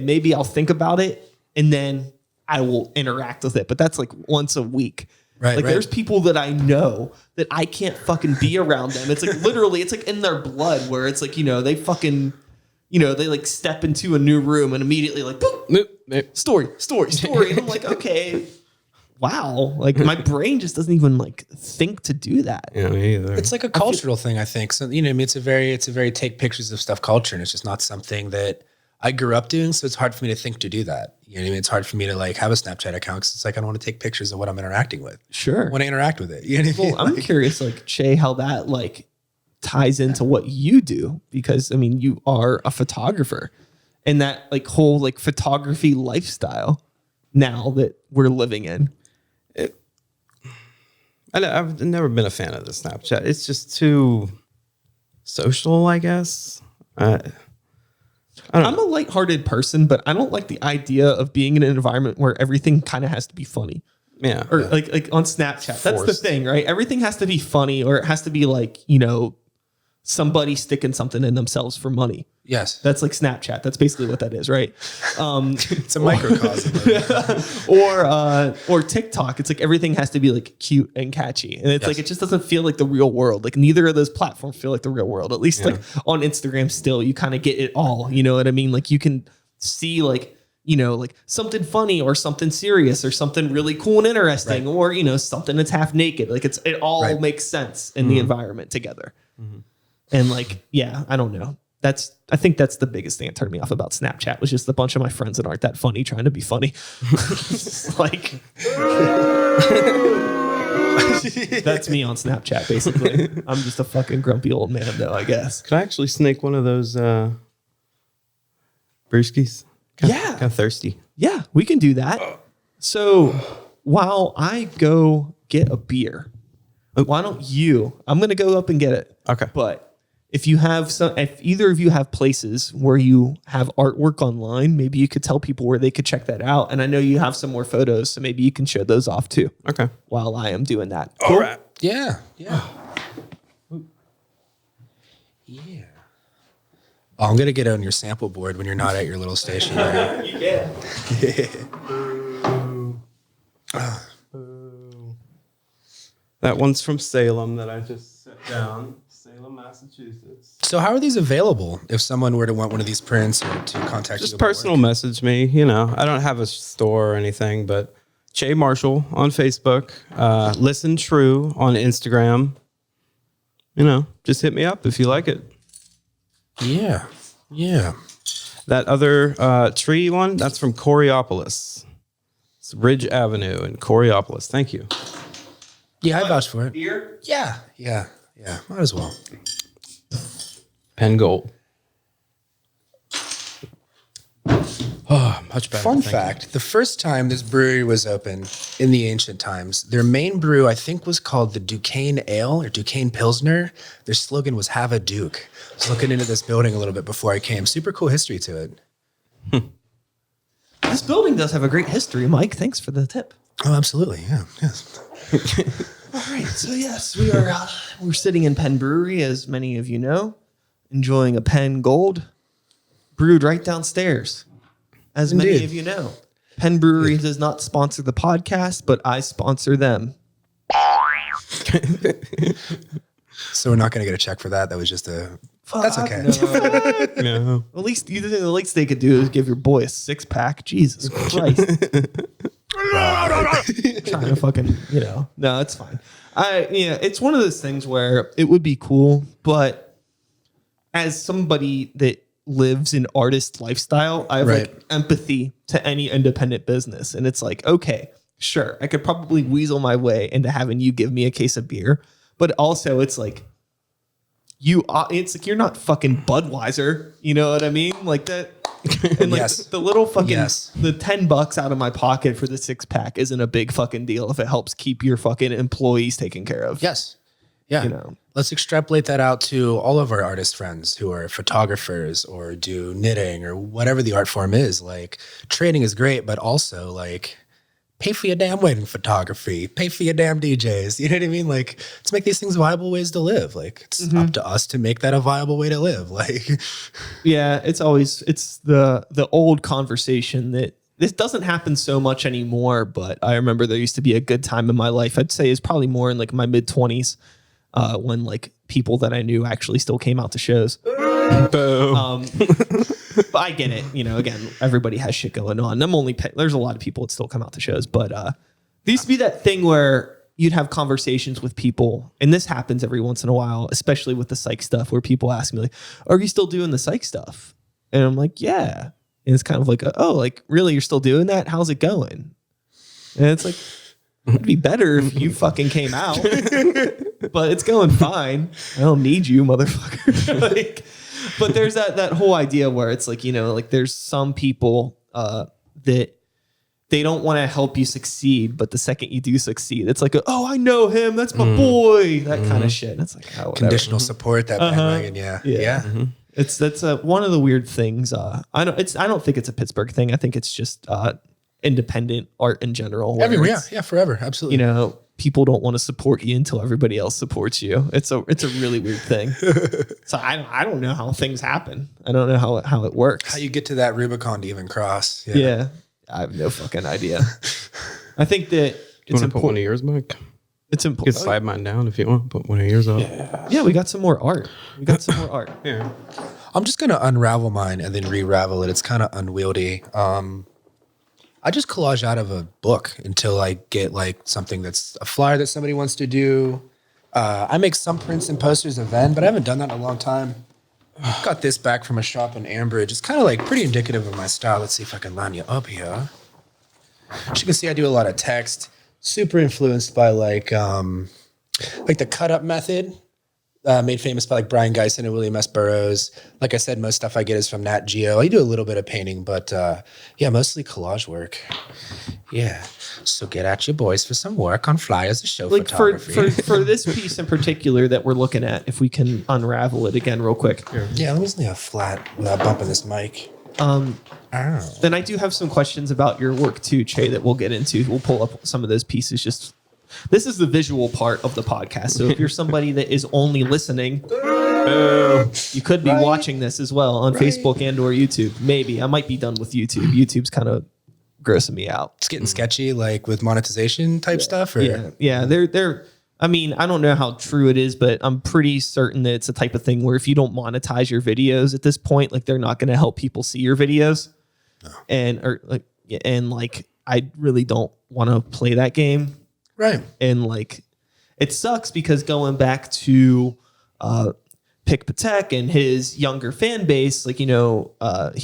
maybe I'll think about it and then I will interact with it. But that's like once a week. Right, there's people that I know that I can't fucking be around them. It's like literally, it's like in their blood where it's like, you know, they fucking, you know, they like step into a new room and immediately like, boop, story. And I'm like, okay, wow. Like my brain just doesn't even like think to do that. Yeah, me either. It's like a cultural thing, I think. So, you know, I mean, it's a very take pictures of stuff culture. And it's just not something that I grew up doing. So it's hard for me to think to do that. You know what I mean? It's hard for me to like have a Snapchat account because it's like, I don't want to take pictures of what I'm interacting with. Sure. When I interact with it. You know what I mean? Well, I'm curious, like Chay, how that like ties into what you do, because I mean, you are a photographer and that like whole like photography lifestyle now that we're living in. I've never been a fan of the Snapchat. It's just too social, I guess. I'm a lighthearted person, but I don't like the idea of being in an environment where everything kind of has to be funny. Yeah. Or like on Snapchat. That's the thing, right? Everything has to be funny, or it has to be like, you know, somebody sticking something in themselves for money. Yes. That's like Snapchat. That's basically what that is, right? It's a microcosm. Or TikTok. It's like everything has to be like cute and catchy. And it's like, it just doesn't feel like the real world. Like neither of those platforms feel like the real world. At least like on Instagram still, you kind of get it all. You know what I mean? Like you can see like like something funny or something serious or something really cool and interesting, or, something that's half naked. Like it all makes sense in the environment together. And like, yeah, I don't know. I think that's the biggest thing that turned me off about Snapchat was just a bunch of my friends that aren't that funny trying to be funny. Like, that's me on Snapchat, basically. I'm just a fucking grumpy old man, though, I guess. Could I actually snake one of those brewskis? Yeah. Kind of thirsty. Yeah, we can do that. So while I go get a beer, why don't you? I'm going to go up and get it. Okay. But if either of you have places where you have artwork online, maybe you could tell people where they could check that out. And I know you have some more photos, so maybe you can show those off too. Okay. While I am doing that. All right. Yeah. Yeah. Yeah. Oh, I'm going to get on your sample board when you're not at your little station. Right? You can. That one's from Salem that I just set down. Salem, Massachusetts. So how are these available if someone were to want one of these prints or to contact you? Just personal message me. I don't have a store or anything, but Chay Marshall on Facebook. Listen True on Instagram. Just hit me up if you like it. Yeah. Yeah. That other tree one, that's from Coriopolis. It's Ridge Avenue in Coriopolis. Thank you. Yeah, I vouch for it. Beer? Yeah. Yeah. Yeah. Might as well. Penn Gold. Oh, much better. Fun fact, the first time this brewery was open in the ancient times, their main brew, I think, was called the Duquesne Ale or Duquesne Pilsner. Their slogan was Have a Duke. I was looking into this building a little bit before I came. Super cool history to it. This building does have a great history, Mike. Thanks for the tip. Oh, absolutely. Yeah. Yes. All right. So, yes, we're sitting in Penn Brewery, as many of you know, enjoying a Penn Gold brewed right downstairs. As Indeed. many of you know, Penn Brewery does not sponsor the podcast, but I sponsor them. So we're not going to get a check for that. That was just that's okay. No. No. At least the least they could do is give your boy a 6-pack. Jesus Christ. Trying to fucking, no, it's fine. It's one of those things where it would be cool, but as somebody that lives an artist lifestyle, I have like empathy to any independent business. And it's like, okay, sure, I could probably weasel my way into having you give me a case of beer. But also it's like, it's like, you're not fucking Budweiser. You know what I mean? Like that. And like the little fucking, the $10 out of my pocket for the 6-pack isn't a big fucking deal if it helps keep your fucking employees taken care of. Yes. Yeah. Let's extrapolate that out to all of our artist friends who are photographers or do knitting or whatever the art form is. Like, trading is great, but also like pay for your damn wedding photography, pay for your damn DJs. You know what I mean? Like, let's make these things viable ways to live. Like, it's up to us to make that a viable way to live. Like, yeah, it's the old conversation that this doesn't happen so much anymore, but I remember there used to be a good time in my life. I'd say it's probably more in like my mid-20s. When like people that I knew actually still came out to shows. But I get it. Again, everybody has shit going on. There's a lot of people that still come out to shows, but there used to be that thing where you'd have conversations with people, and this happens every once in a while, especially with the psych stuff, where people ask me like, "Are you still doing the psych stuff?" And I'm like, "Yeah." And it's kind of like, "Oh, like really? You're still doing that? How's it going?" And it's like, it'd be better if you fucking came out, but it's going fine. I don't need you, motherfucker. But there's that whole idea where it's like, like there's some people that they don't want to help you succeed, but the second you do succeed, it's like, oh, I know him. That's my boy. That kind of shit. And it's like, oh, whatever. Conditional support, that bandwagon. Yeah. Mm-hmm. That's one of the weird things. I don't think it's a Pittsburgh thing. I think it's just independent art in general. Everywhere, forever, absolutely. People don't want to support you until everybody else supports you. It's a really weird thing. So I don't know how things happen. I don't know how it works. How you get to that Rubicon to even cross? Yeah, I have no fucking idea. I think that it's important. Put one of yours, Mike? It's You important. can slide mine down if you want. Put one of yours up. Yeah, we got some more art. Yeah. I'm just gonna unravel mine and then re-ravel it. It's kind of unwieldy. I just collage out of a book until I get like something that's a flyer that somebody wants to do. I make some prints and posters of then, but I haven't done that in a long time. Got this back from a shop in Ambridge. It's kind of like pretty indicative of my style. Let's see if I can line you up here. As you can see, I do a lot of text. Super influenced by like the cut up method, made famous by like Brian Geisen and William S. Burroughs. Like I said, most stuff I get is from Nat Geo. I do a little bit of painting, but yeah, mostly collage work. Yeah. So get at your boys for some work on flyers and show Like photography. for this piece in particular that we're looking at, if we can unravel it again real quick. Yeah, let me just lay a flat without bumping this mic. Then I do have some questions about your work too, Chay, that we'll get into. We'll pull up some of those pieces. This is the visual part of the podcast. So if you're somebody that is only listening, you could be watching this as well on Facebook and or YouTube. Maybe. I might be done with YouTube. YouTube's kind of grossing me out. It's getting sketchy, like with monetization type stuff. Or? Yeah. They're. I mean, I don't know how true it is, but I'm pretty certain that it's a type of thing where if you don't monetize your videos at this point, like they're not going to help people see your videos. No. And I really don't want to play that game. Right. And like, it sucks because going back to Pick Patek and his younger fan base, like, he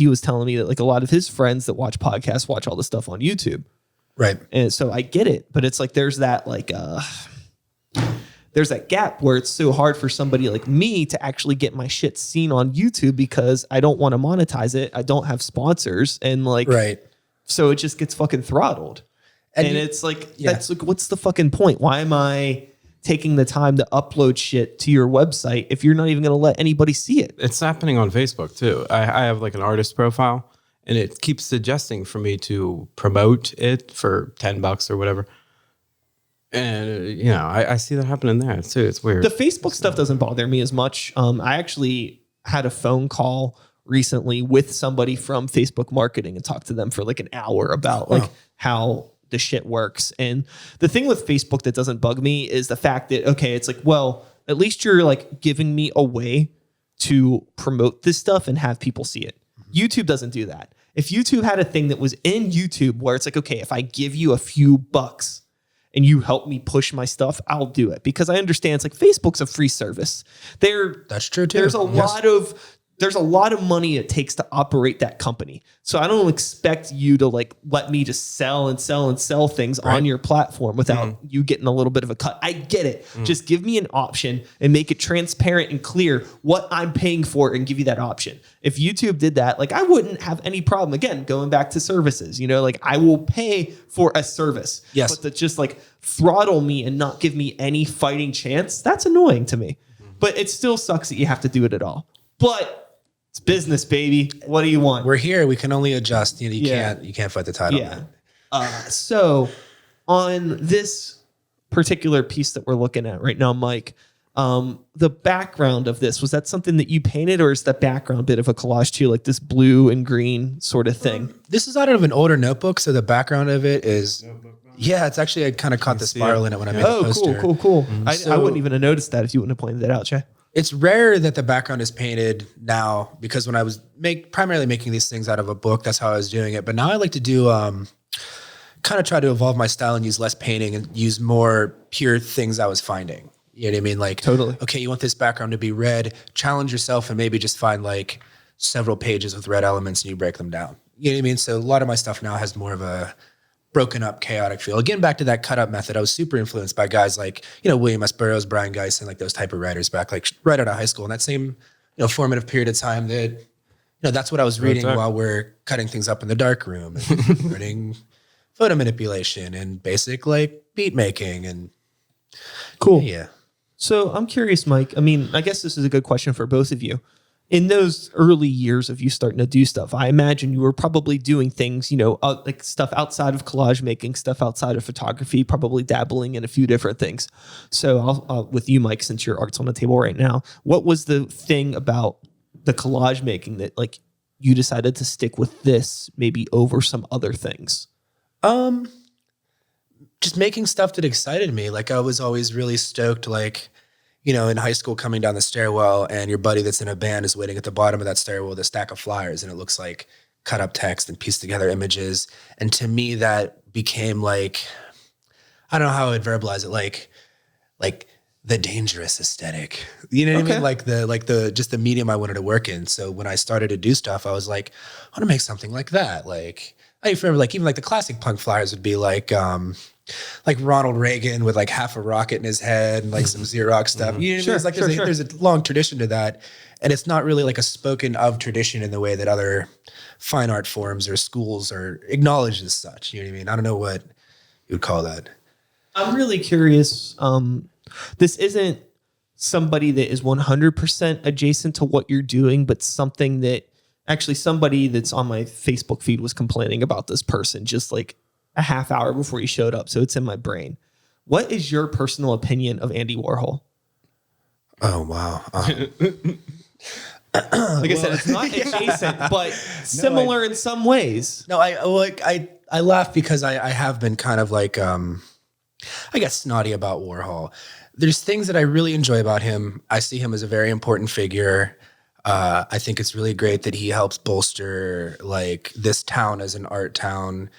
was telling me that like a lot of his friends that watch podcasts watch all the stuff on YouTube. Right. And so I get it, but it's like there's that gap where it's so hard for somebody like me to actually get my shit seen on YouTube because I don't want to monetize it. I don't have sponsors and right. So it just gets fucking throttled. And it's like, that's like, what's the fucking point? Why am I taking the time to upload shit to your website if you're not even going to let anybody see it? It's happening on Facebook too. I have like an artist profile and it keeps suggesting for me to promote it for $10 or whatever. And, I see that happening there too. It's weird. The Facebook stuff doesn't bother me as much. I actually had a phone call recently with somebody from Facebook marketing and talked to them for like an hour about how the shit works. And the thing with Facebook that doesn't bug me is the fact that, okay, it's like, well, at least you're like giving me a way to promote this stuff and have people see it. YouTube doesn't do that. If YouTube had a thing that was in YouTube where it's like, okay, if I give you a few bucks and you help me push my stuff, I'll do it because I understand it's like Facebook's a free service. That's true too. There's a lot of money it takes to operate that company. So I don't expect you to like let me just sell things on your platform without you getting a little bit of a cut. I get it. Just give me an option and make it transparent and clear what I'm paying for and give you that option. If YouTube did that, like I wouldn't have any problem. Again, going back to services, like I will pay for a service. Yes. But to just like throttle me and not give me any fighting chance, that's annoying to me. But it still sucks that you have to do it at all. But it's business, baby. What do you want? We're here. We can only adjust. You can't fight the title. Yeah. So on this particular piece that we're looking at right now, Mike, the background of this, was that something that you painted or is that background a bit of a collage too, like this blue and green sort of thing? This is out of an older notebook. So the background of it is, it's actually, I kind of caught the spiral in it when I made the poster. Cool. I wouldn't even have noticed that if you wouldn't have pointed that out, Chay. It's rare that the background is painted now because when I was primarily making these things out of a book, that's how I was doing it. But now I like to do kind of try to evolve my style and use less painting and use more pure things I was finding. You know what I mean? Like, totally. Okay, you want this background to be red, challenge yourself and maybe just find like several pages with red elements and you break them down. You know what I mean? So a lot of my stuff now has more of a broken up, chaotic feel. Again, back to that cut up method, I was super influenced by guys like, William S. Burroughs, Brian Geisen, like those type of writers back like right out of high school. And that same, formative period of time that, that's what I was reading while we're cutting things up in the dark room and learning photo manipulation and basic like beat making and cool. Yeah. So I'm curious, Mike, I mean, I guess this is a good question for both of you. In those early years of you starting to do stuff, I imagine you were probably doing things, like stuff outside of collage making, stuff outside of photography, probably dabbling in a few different things. So I'll with you, Mike, since your art's on the table right now, what was the thing about the collage making that like you decided to stick with this maybe over some other things? Just making stuff that excited me. Like I was always really stoked, like, in high school coming down the stairwell and your buddy that's in a band is waiting at the bottom of that stairwell with a stack of flyers and it looks like cut up text and piece together images. And to me, that became like, I don't know how I would verbalize it, like the dangerous aesthetic. You know what I mean? Like the just the medium I wanted to work in. So when I started to do stuff, I was like, I want to make something like that. Like I remember like even like the classic punk flyers would be like Ronald Reagan with like half a rocket in his head and like some Xerox stuff. You know what I mean? It's like there's a long tradition to that. And it's not really like a spoken of tradition in the way that other fine art forms or schools are acknowledged as such. You know what I mean? I don't know what you would call that. I'm really curious. This isn't somebody that is 100% adjacent to what you're doing, but something that actually somebody that's on my Facebook feed was complaining about this person just like a half hour before you showed up. So it's in my brain. What is your personal opinion of Andy Warhol? Oh, wow. Like I said, it's not adjacent, but similar in some ways. No, I laugh because I have been kind of like, I guess snotty about Warhol. There's things that I really enjoy about him. I see him as a very important figure. I think it's really great that he helps bolster like this town as an art town.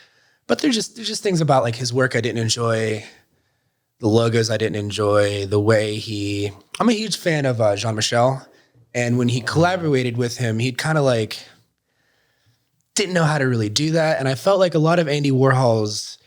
But there's just things about like his work I didn't enjoy. The logos I didn't enjoy. The way I'm a huge fan of Jean-Michel. And when he collaborated with him, he'd kind of like didn't know how to really do that. And I felt like a lot of Andy Warhol's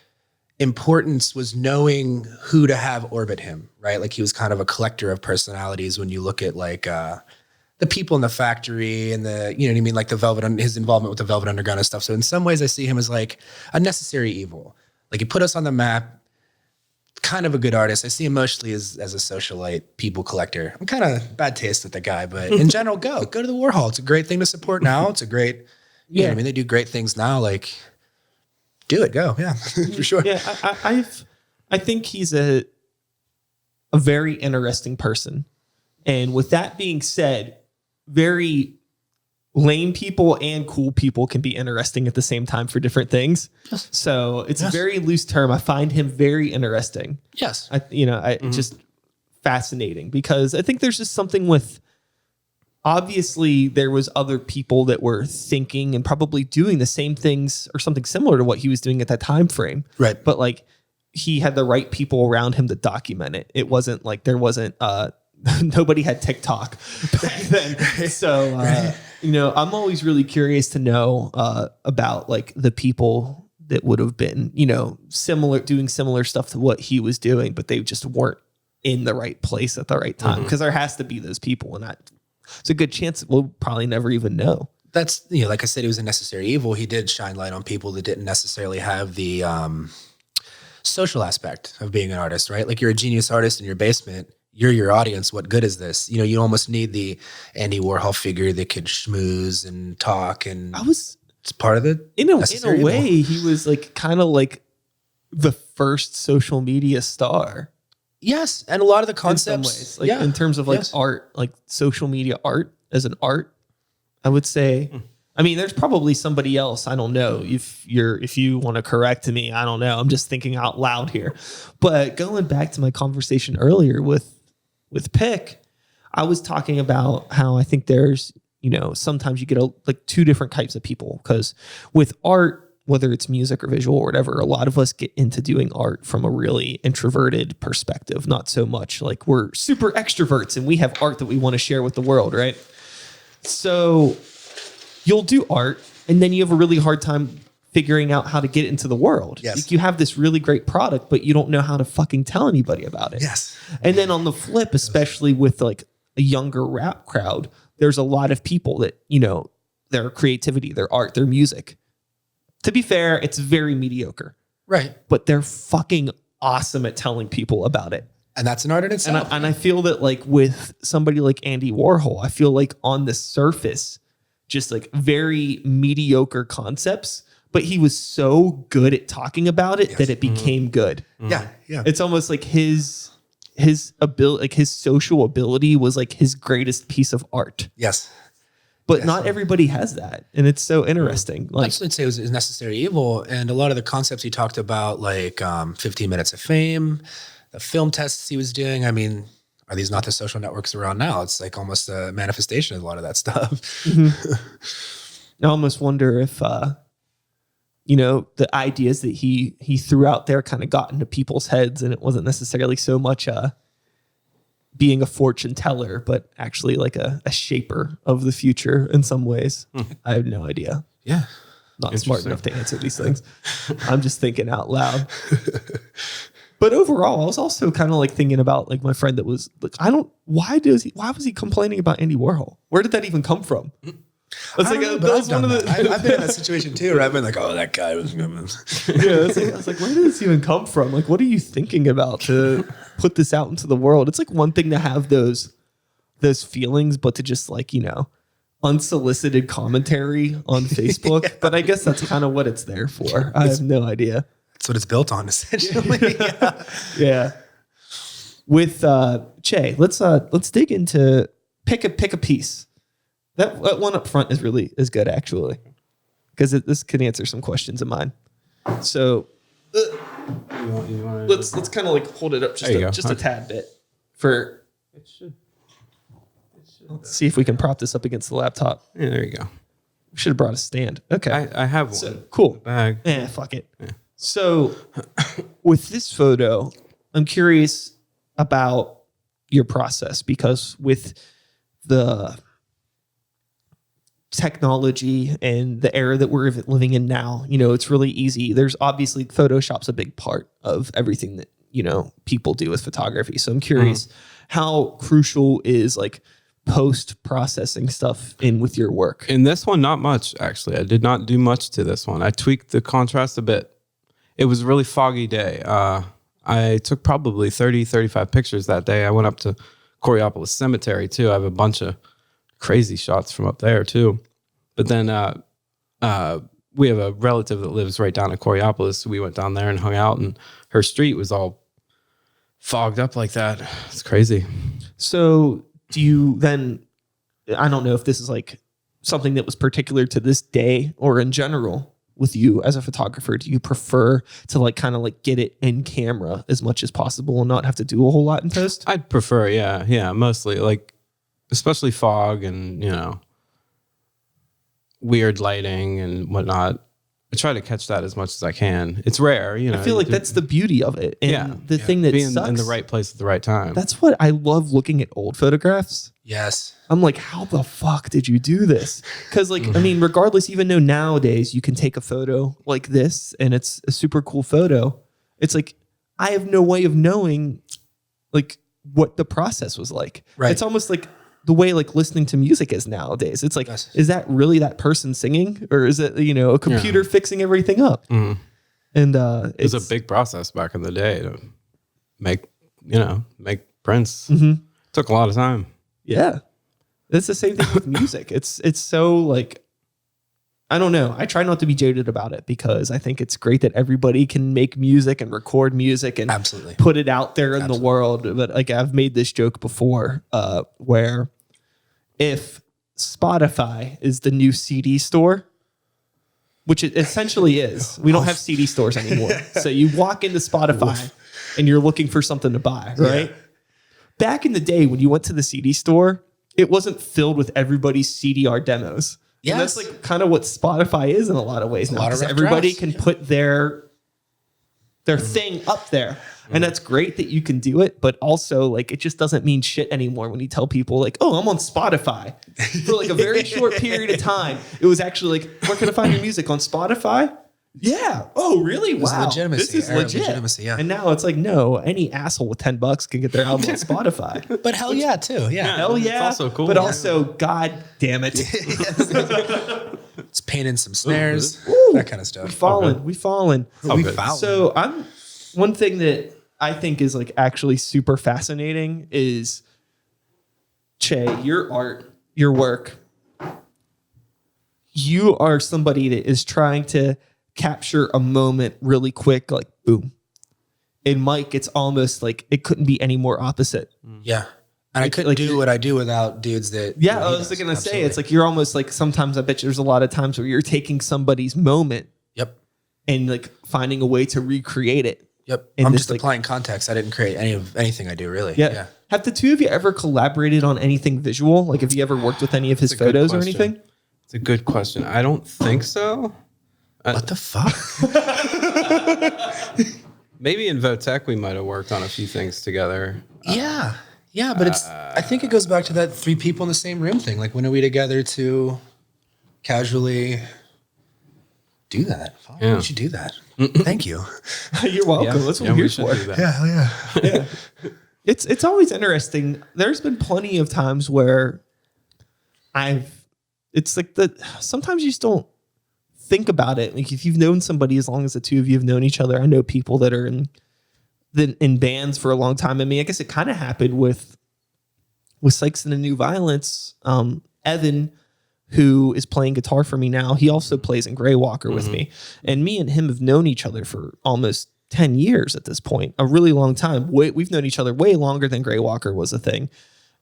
importance was knowing who to have orbit him, right? Like he was kind of a collector of personalities when you look at like the people in the factory and the, you know what I mean? Like his involvement with the Velvet Underground and stuff. So in some ways I see him as like a necessary evil. Like he put us on the map, kind of a good artist. I see him mostly as a socialite, people collector. I'm kind of bad taste with the guy, but in general, go to the Warhol. It's a great thing to support now. It's a great, you know what I mean? They do great things now. Like do it, go. Yeah, for sure. Yeah. I think he's a very interesting person. And with that being said, very lame people and cool people can be interesting at the same time for different things. Yes. So it's a very loose term. I find him very interesting. Yes. Just fascinating because I think there's just something with, obviously there was other people that were thinking and probably doing the same things or something similar to what he was doing at that time frame. Right. But like he had the right people around him to document it. It wasn't like there wasn't, nobody had TikTok back then. So, I'm always really curious to know about like the people that would have been, doing similar stuff to what he was doing, but they just weren't in the right place at the right time. Because there has to be those people, and it's a good chance we'll probably never even know. That's, like I said, he was a necessary evil. He did shine light on people that didn't necessarily have the social aspect of being an artist, right? Like you're a genius artist in your basement. You're your audience. What good is this? You almost need the Andy Warhol figure that could schmooze and talk. And it's part of the in a way, evil. He was like kind of like the first social media star. Yes, and a lot of the concepts, in some ways, in terms of like art, like social media art as an art, I would say. I mean, there's probably somebody else. I don't know if you want to correct me. I don't know. I'm just thinking out loud here. But going back to my conversation earlier with Pick, I was talking about how I think there's, sometimes you get like two different types of people, because with art, whether it's music or visual or whatever, a lot of us get into doing art from a really introverted perspective, not so much like we're super extroverts and we have art that we want to share with the world, right? So you'll do art and then you have a really hard time figuring out how to get it into the world. Yes. Like you have this really great product, but you don't know how to fucking tell anybody about it. Yes. And then on the flip, especially with like a younger rap crowd, there's a lot of people that, their creativity, their art, their music, to be fair, it's very mediocre. Right. But they're fucking awesome at telling people about it. And that's an art in itself. And I feel that like with somebody like Andy Warhol, I feel like on the surface, just like very mediocre concepts, but he was so good at talking about it that it became good. Yeah. Yeah. It's almost like his ability, like his social ability was like his greatest piece of art. Yes. But not everybody has that. And it's so interesting. Like, I'd say it was necessary evil. And a lot of the concepts he talked about, like 15 Minutes of Fame, the film tests he was doing. I mean, are these not the social networks around now? It's like almost a manifestation of a lot of that stuff. I almost wonder if, the ideas that he threw out there kind of got into people's heads, and it wasn't necessarily so much being a fortune teller, but actually like a shaper of the future in some ways. I have no idea. Yeah. Not smart enough to answer these things. I'm just thinking out loud. But overall, I was also kind of like thinking about like my friend that was like, why was he complaining about Andy Warhol? Where did that even come from? It's like I've been in that situation too, where I've been like, oh, that guy was. Yeah, I was like, where did this even come from? Like, what are you thinking about to put this out into the world? It's like one thing to have those feelings, but to just like, unsolicited commentary on Facebook. Yeah. But I guess that's kind of what it's there for. I have no idea. That's what it's built on, essentially. Yeah. With Chay, let's dig into pick a piece. That one up front is good actually, because this can answer some questions of mine. So let's kind of like hold it up just a tad bit for. It should. Let's see if we can prop this up against the laptop. Yeah, there you go. We should have brought a stand. Okay, I have one. So, cool. Bag. Fuck it. Yeah. So with this photo, I'm curious about your process, because with the technology and the era that we're living in now, it's really easy. There's obviously Photoshop's a big part of everything that, people do with photography. So I'm curious how crucial is like post-processing stuff in with your work? In this one, not much, actually. I did not do much to this one. I tweaked the contrast a bit. It was a really foggy day. I took probably 30, 35 pictures that day. I went up to Coriopolis Cemetery, too. I have a bunch of crazy shots from up there, too. But then we have a relative that lives right down at Coriopolis. We went down there and hung out, and her street was all fogged up like that. It's crazy. So do you then, I don't know if this is like something that was particular to this day or in general with you as a photographer, do you prefer to like kind of like get it in camera as much as possible and not have to do a whole lot in post? I'd prefer, yeah, mostly like, especially fog and, weird lighting and whatnot. I try to catch that as much as I can. It's rare, I feel like that's the beauty of it. And the thing that being sucks, in the right place at the right time. That's what I love looking at old photographs. Yes. I'm like, how the fuck did you do this? Because like, I mean, regardless, even though nowadays you can take a photo like this and it's a super cool photo, it's like, I have no way of knowing like what the process was like. Right. It's almost like the way like listening to music is nowadays. It's like, is that really that person singing, or is it, a computer fixing everything up? And it was a big process back in the day to make prints. Took a lot of time. Yeah. It's the same thing with music. It's so like, I don't know. I try not to be jaded about it because I think it's great that everybody can make music and record music and absolutely put it out there in the world. But like I've made this joke before, where if Spotify is the new CD store, which it essentially is, we don't have CD stores anymore. So you walk into Spotify and you're looking for something to buy, right? Yeah. Back in the day when you went to the CD store, it wasn't filled with everybody's CDR demos. Yeah, that's like kind of what Spotify is in a lot of ways now. Because everybody can put their thing up there. And that's great that you can do it, but also like it just doesn't mean shit anymore when you tell people like, oh, I'm on Spotify. For like a very short period of time, it was actually like, where can I find your music? On Spotify? Yeah. Oh, really? Wow. Legitimacy. This is legit. Legitimacy, yeah. And now it's like, no, any asshole with $10 can get their album on Spotify. But hell yeah, too. Yeah. Hell yeah. It's also cool. But also, God damn it. It's painting some snares, that kind of stuff. We fallen. So one thing that I think is like actually super fascinating is Chay, your art, your work. You are somebody that is trying to capture a moment really quick, like boom. In Mike, it's almost like it couldn't be any more opposite. Yeah. And I couldn't do what I do without dudes that... Yeah, I was going to say, it's like you're almost like, sometimes I bet you there's a lot of times where you're taking somebody's moment and like finding a way to recreate it. Yep. I'm just applying context. I didn't create anything I do, really. Yeah. Have the two of you ever collaborated on anything visual? Like, have you ever worked with any of his photos or anything? It's a good question. I don't think so. What the fuck? Maybe in Votech we might have worked on a few things together. Yeah, but I think it goes back to that 3 people in the same room thing. Like, when are we together to casually do that? Yeah. We should do that. Thank you. You're welcome. Yeah. That's what we're we here should for. do that. Yeah. It's always interesting. There's been plenty of times where it's like sometimes you just don't think about it. Like, if you've known somebody as long as the two of you have known each other, I know people that are in bands for a long time. I mean, I guess it kind of happened with Sykes and the New Violence. Evan, who is playing guitar for me now, he also plays in Greywalker with me. And me and him have known each other for almost 10 years at this point, a really long time. We've known each other way longer than Greywalker was a thing.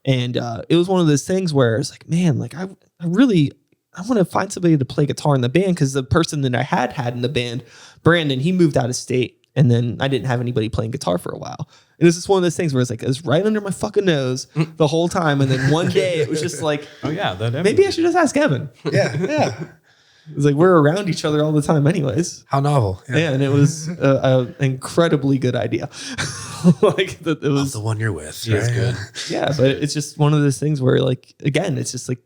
And it was one of those things where it's like, man, like I want to find somebody to play guitar in the band, because the person that I had in the band, Brandon, he moved out of state. And then I didn't have anybody playing guitar for a while. And it's just one of those things where it's like, it was right under my fucking nose the whole time. And then one day it was just like, oh yeah, maybe I should just ask Evan. Yeah. It's like, we're around each other all the time anyways. How novel. Yeah, and it was an incredibly good idea. Like, it was the one you're with. He is good. Yeah, but it's just one of those things where, like, again, it's just like,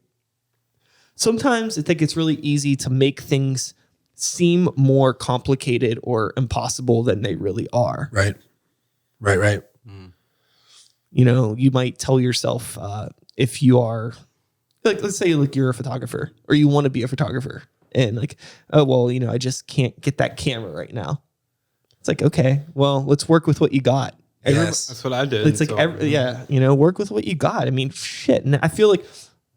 sometimes I think it's really easy to make things seem more complicated or impossible than they really are. Right. You know, you might tell yourself, if you are, like, let's say, like, you're a photographer or you want to be a photographer, and like, oh, well, you know, I just can't get that camera right now. It's like, okay, well, let's work with what you got. Yes. That's what I did. It's like, you know, work with what you got. I mean, shit. And I feel like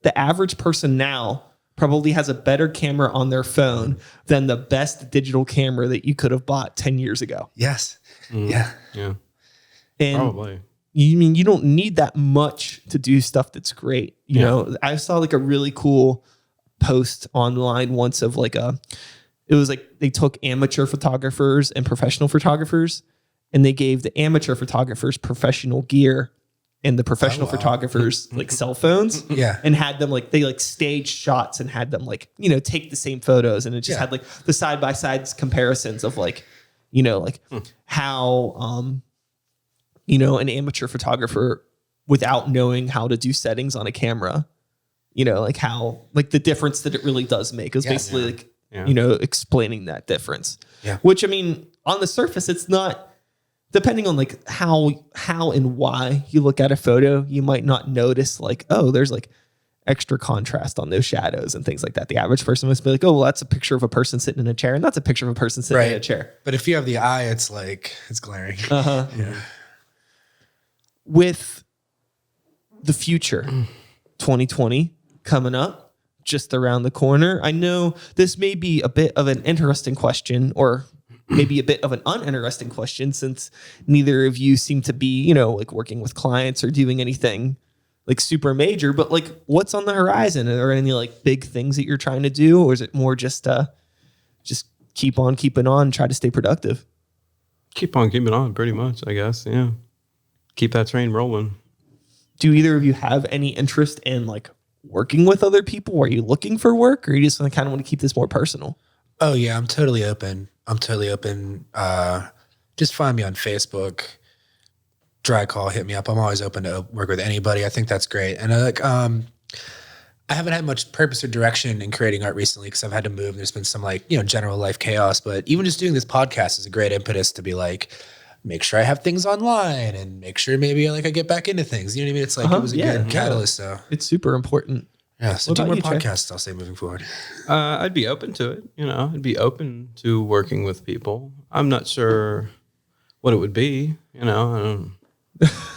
the average person now probably has a better camera on their phone than the best digital camera that you could have bought 10 years ago. Yes. Yeah. And Probably. you don't need that much to do stuff that's great. You know, I saw like a really cool post online once of like it was like they took amateur photographers and professional photographers, and they gave the amateur photographers professional gear and the professional photographers like cell phones. Yeah. And had them like, they like staged shots and had them like, you know, take the same photos, and it just had like the side by side comparisons of like, you know, like how you know, an amateur photographer, without knowing how to do settings on a camera, you know, like how, like the difference that it really does make. It was basically like, you know, explaining that difference. Yeah. Which, I mean, on the surface, it's not, depending on like how and why you look at a photo, you might not notice like, oh, there's like extra contrast on those shadows and things like that. The average person must be like, oh, well, that's a picture of a person sitting in a chair, and that's a picture of a person sitting in a chair. But if you have the eye, it's like, it's glaring. Yeah. With the future, 2020 coming up just around the corner, I know this may be a bit of an interesting question, or maybe a bit of an uninteresting question, since neither of you seem to be, you know, like working with clients or doing anything like super major, but like, what's on the horizon? Are there any like big things that you're trying to do, or is it more just keep on keeping on, try to stay productive? Keep on keeping on, pretty much, I guess. Yeah. Keep that train rolling. Do either of you have any interest in like working with other people? Are you looking for work, or you just kind of want to keep this more personal? Oh yeah, I'm totally open. Just find me on Facebook. Dry call, hit me up. I'm always open to work with anybody. I think that's great. And I haven't had much purpose or direction in creating art recently because I've had to move. There's been some like, you know, general life chaos, but even just doing this podcast is a great impetus to be like, make sure I have things online and make sure maybe like I get back into things. You know what I mean? It's like, it was a good catalyst. So it's super important. Yeah. So do more podcasts, I'll say, moving forward. I'd be open to it. You know, I'd be open to working with people. I'm not sure what it would be, you know,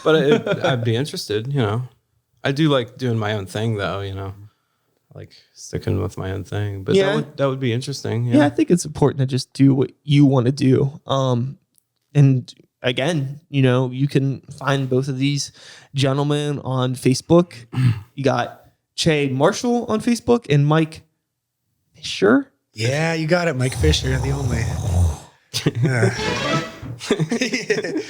but I'd be interested, you know. I do like doing my own thing though, you know, like sticking with my own thing, but that would be interesting. Yeah. I think it's important to just do what you want to do. And again, you know, you can find both of these gentlemen on Facebook. You got Chay Marshall on Facebook and Mike Fisher. Yeah, you got it. Mike Fisher, the only.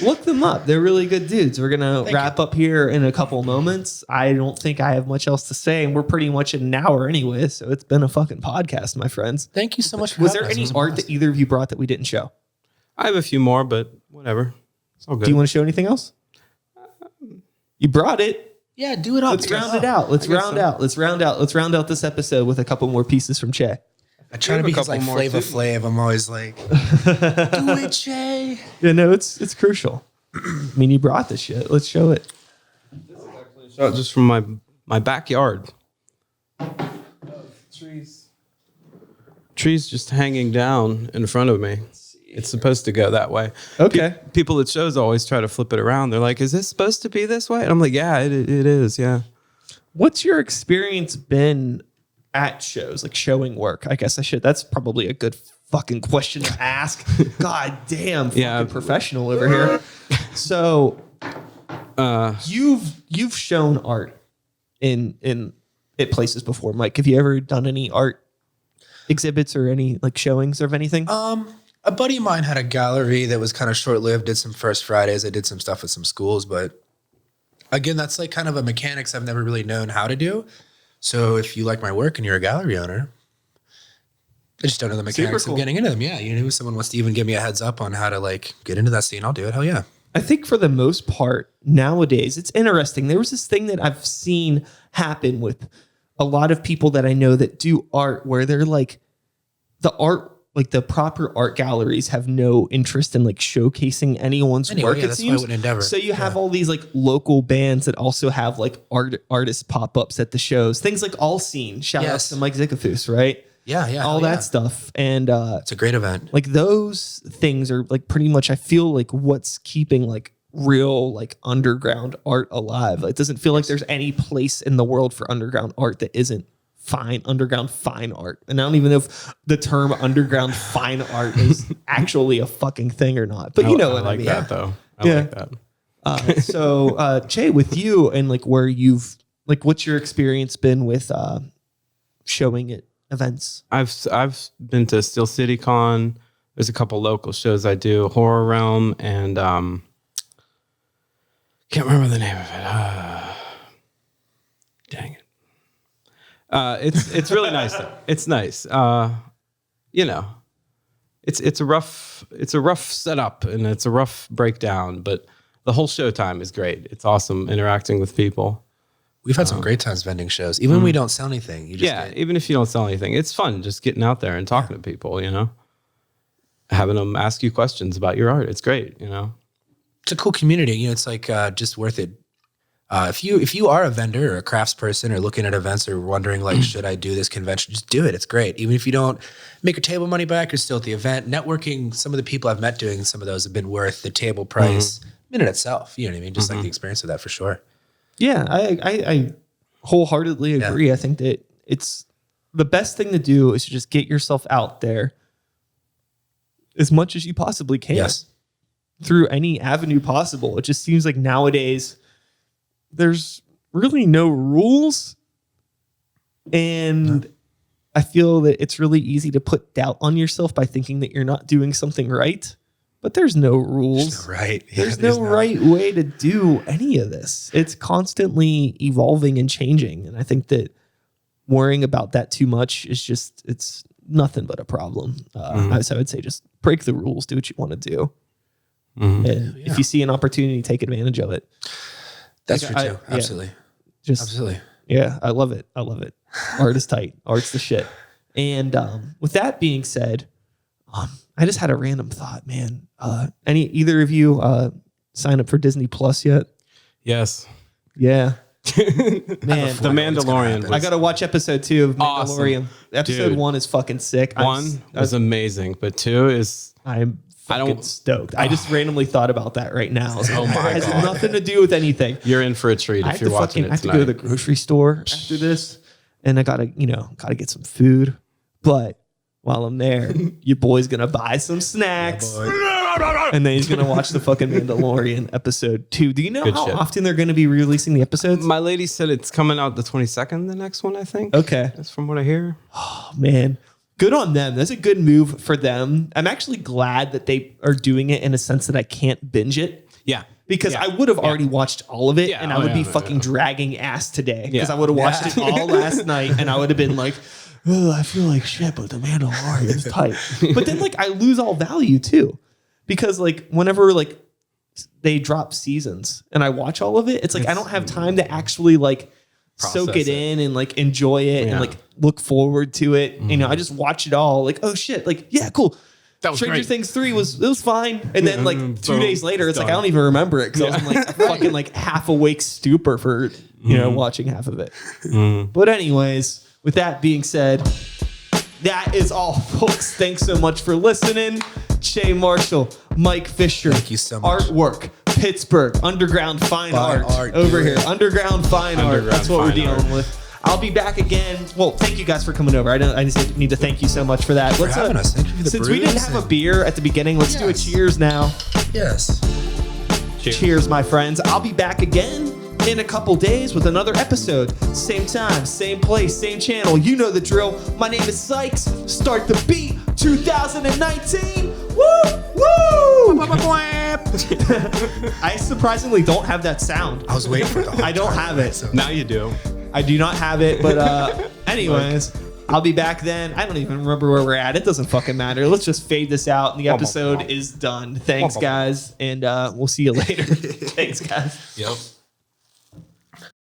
Look them up. They're really good dudes. We're going to wrap up here in a couple moments. I don't think I have much else to say, and we're pretty much at an hour anyway, so it's been a fucking podcast, my friends. Thank you so much for Was having there us. any art that either of you brought that we didn't show? I have a few more, but whatever. It's all good. Do you want to show anything else? You brought it. Yeah, do it all. Let's round it out. Let's round out this episode with a couple more pieces from Chay. I try to be couple like more Flavor too. Flav. I'm always like, do it, Chay. Yeah, no, it's crucial. I mean, you brought this shit. Let's show it. Shot just from my backyard. Trees just hanging down in front of me. It's supposed to go that way. Okay. People at shows always try to flip it around. They're like, "Is this supposed to be this way?" And I'm like, "Yeah, it is. Yeah." What's your experience been at shows, like showing work? I guess I should. That's probably a good fucking question to ask. God damn, fucking professional over here. So, you've shown art in at places before, Mike. Have you ever done any art exhibits or any like showings of anything? A buddy of mine had a gallery that was kind of short-lived, did some First Fridays. I did some stuff with some schools, but again, that's like kind of a mechanics I've never really known how to do. So if you like my work and you're a gallery owner, I just don't know the mechanics of getting into them. Yeah, you know, if someone wants to even give me a heads up on how to like get into that scene, I'll do it. Hell yeah. I think for the most part nowadays, it's interesting. There was this thing that I've seen happen with a lot of people that I know that do art where they're like the art, like the proper art galleries have no interest in like showcasing anyone's work. Yeah, it that's why I seems. would endeavor. So you have all these like local bands that also have like artist pop-ups at the shows. Things like All Scene. Shout out to Mike Zickafoos, right? Yeah. All that stuff. And it's a great event. like those things are like pretty much, I feel like what's keeping like real like underground art alive. It doesn't feel like there's any place in the world for underground art that isn't underground fine art. And I don't even know if the term underground fine art is actually a fucking thing or not. But you know what I mean. I like that though. I like that. So Chay, with you and like where you've like, what's your experience been with showing at events? I've been to Steel City Con. There's a couple local shows I do, Horror Realm, and can't remember the name of it. Dang it. It's really nice though. It's nice. You know, it's a rough setup and it's a rough breakdown, but the whole showtime is great. It's awesome interacting with people. We've had some great times vending shows. Even when we don't sell anything. You just even if you don't sell anything, it's fun just getting out there and talking to people, you know, having them ask you questions about your art. It's great, you know. It's a cool community. You know, it's like just worth it. If you are a vendor or a crafts person or looking at events or wondering like, should I do this convention? Just do it. It's great. Even if you don't make your table money back, you're still at the event. Networking, some of the people I've met doing some of those have been worth the table price in and itself. You know what I mean? Just like the experience of that for sure. Yeah, I wholeheartedly agree. Yeah. I think that it's the best thing to do is to just get yourself out there as much as you possibly can. Yes. Through any avenue possible. It just seems like nowadays there's really no rules. And I feel that it's really easy to put doubt on yourself by thinking that you're not doing something right. But there's no rules. There's no right way to do any of this. It's constantly evolving and changing. And I think that worrying about that too much is just, it's nothing but a problem. So I would say just break the rules, do what you want to do. And if you see an opportunity, take advantage of it. That's true too. Absolutely. Absolutely. Yeah, I love it. Art is tight. Art's the shit. And with that being said, I just had a random thought, man. Either of you sign up for Disney Plus yet? Yes. Yeah. Man, The Mandalorian. I got to watch episode 2 of Mandalorian. Awesome. Episode 1 is fucking sick. 1 was amazing, but 2 is... I'm fucking stoked. I just randomly thought about that right now. Oh my God. It has nothing to do with anything. You're in for a treat if you're watching it tonight. I have to go to the grocery store after this, and I gotta get some food. But while I'm there, your boy's gonna buy some snacks. And then he's going to watch the fucking Mandalorian episode 2. Do you know how often they're going to be releasing the episodes? My lady said it's coming out the 22nd, the next one, I think. Okay. That's from what I hear. Oh, man. good on them. That's a good move for them. I'm actually glad that they are doing it in a sense that I can't binge it. Yeah. Because I would have already watched all of it and I would be fucking dragging ass today because I would have watched it all last night and I would have been like, oh, I feel like shit, but the Mandalorian is tight. But then like I lose all value too because like whenever like they drop seasons and I watch all of it, it's like I don't have time to actually like soak it in and like enjoy it and like look forward to it. You know, I just watch it all like, oh shit, like, yeah, cool. That was Stranger Things 3 was fine. And then like 2 days later, it's like, I don't even remember it because I was in like a fucking like half awake stupor for, you know, watching half of it. But anyways, with that being said, that is all, folks. Thanks so much for listening. Chay Marshall, Mike Fisher. Thank you so much. Artwork, Pittsburgh, Underground Fine Art over here. Underground Fine Art. That's what we're dealing with. I'll be back again. Well, thank you guys for coming over. I just need to thank you so much for that. Let's having us. Thank you for the since we didn't have a beer at the beginning, let's do a cheers now. Yes. Cheers, my friends. I'll be back again in a couple days with another episode. Same time, same place, same channel. You know the drill. My name is Sykes. Start the Beat 2019. Woo! Woo! I surprisingly don't have that sound. I was waiting for it. I don't have it. Now you do. I do not have it, but anyways, I'll be back then. I don't even remember where we're at. It doesn't fucking matter. Let's just fade this out, and the episode is done. Thanks, guys, and we'll see you later. Thanks, guys. Yep.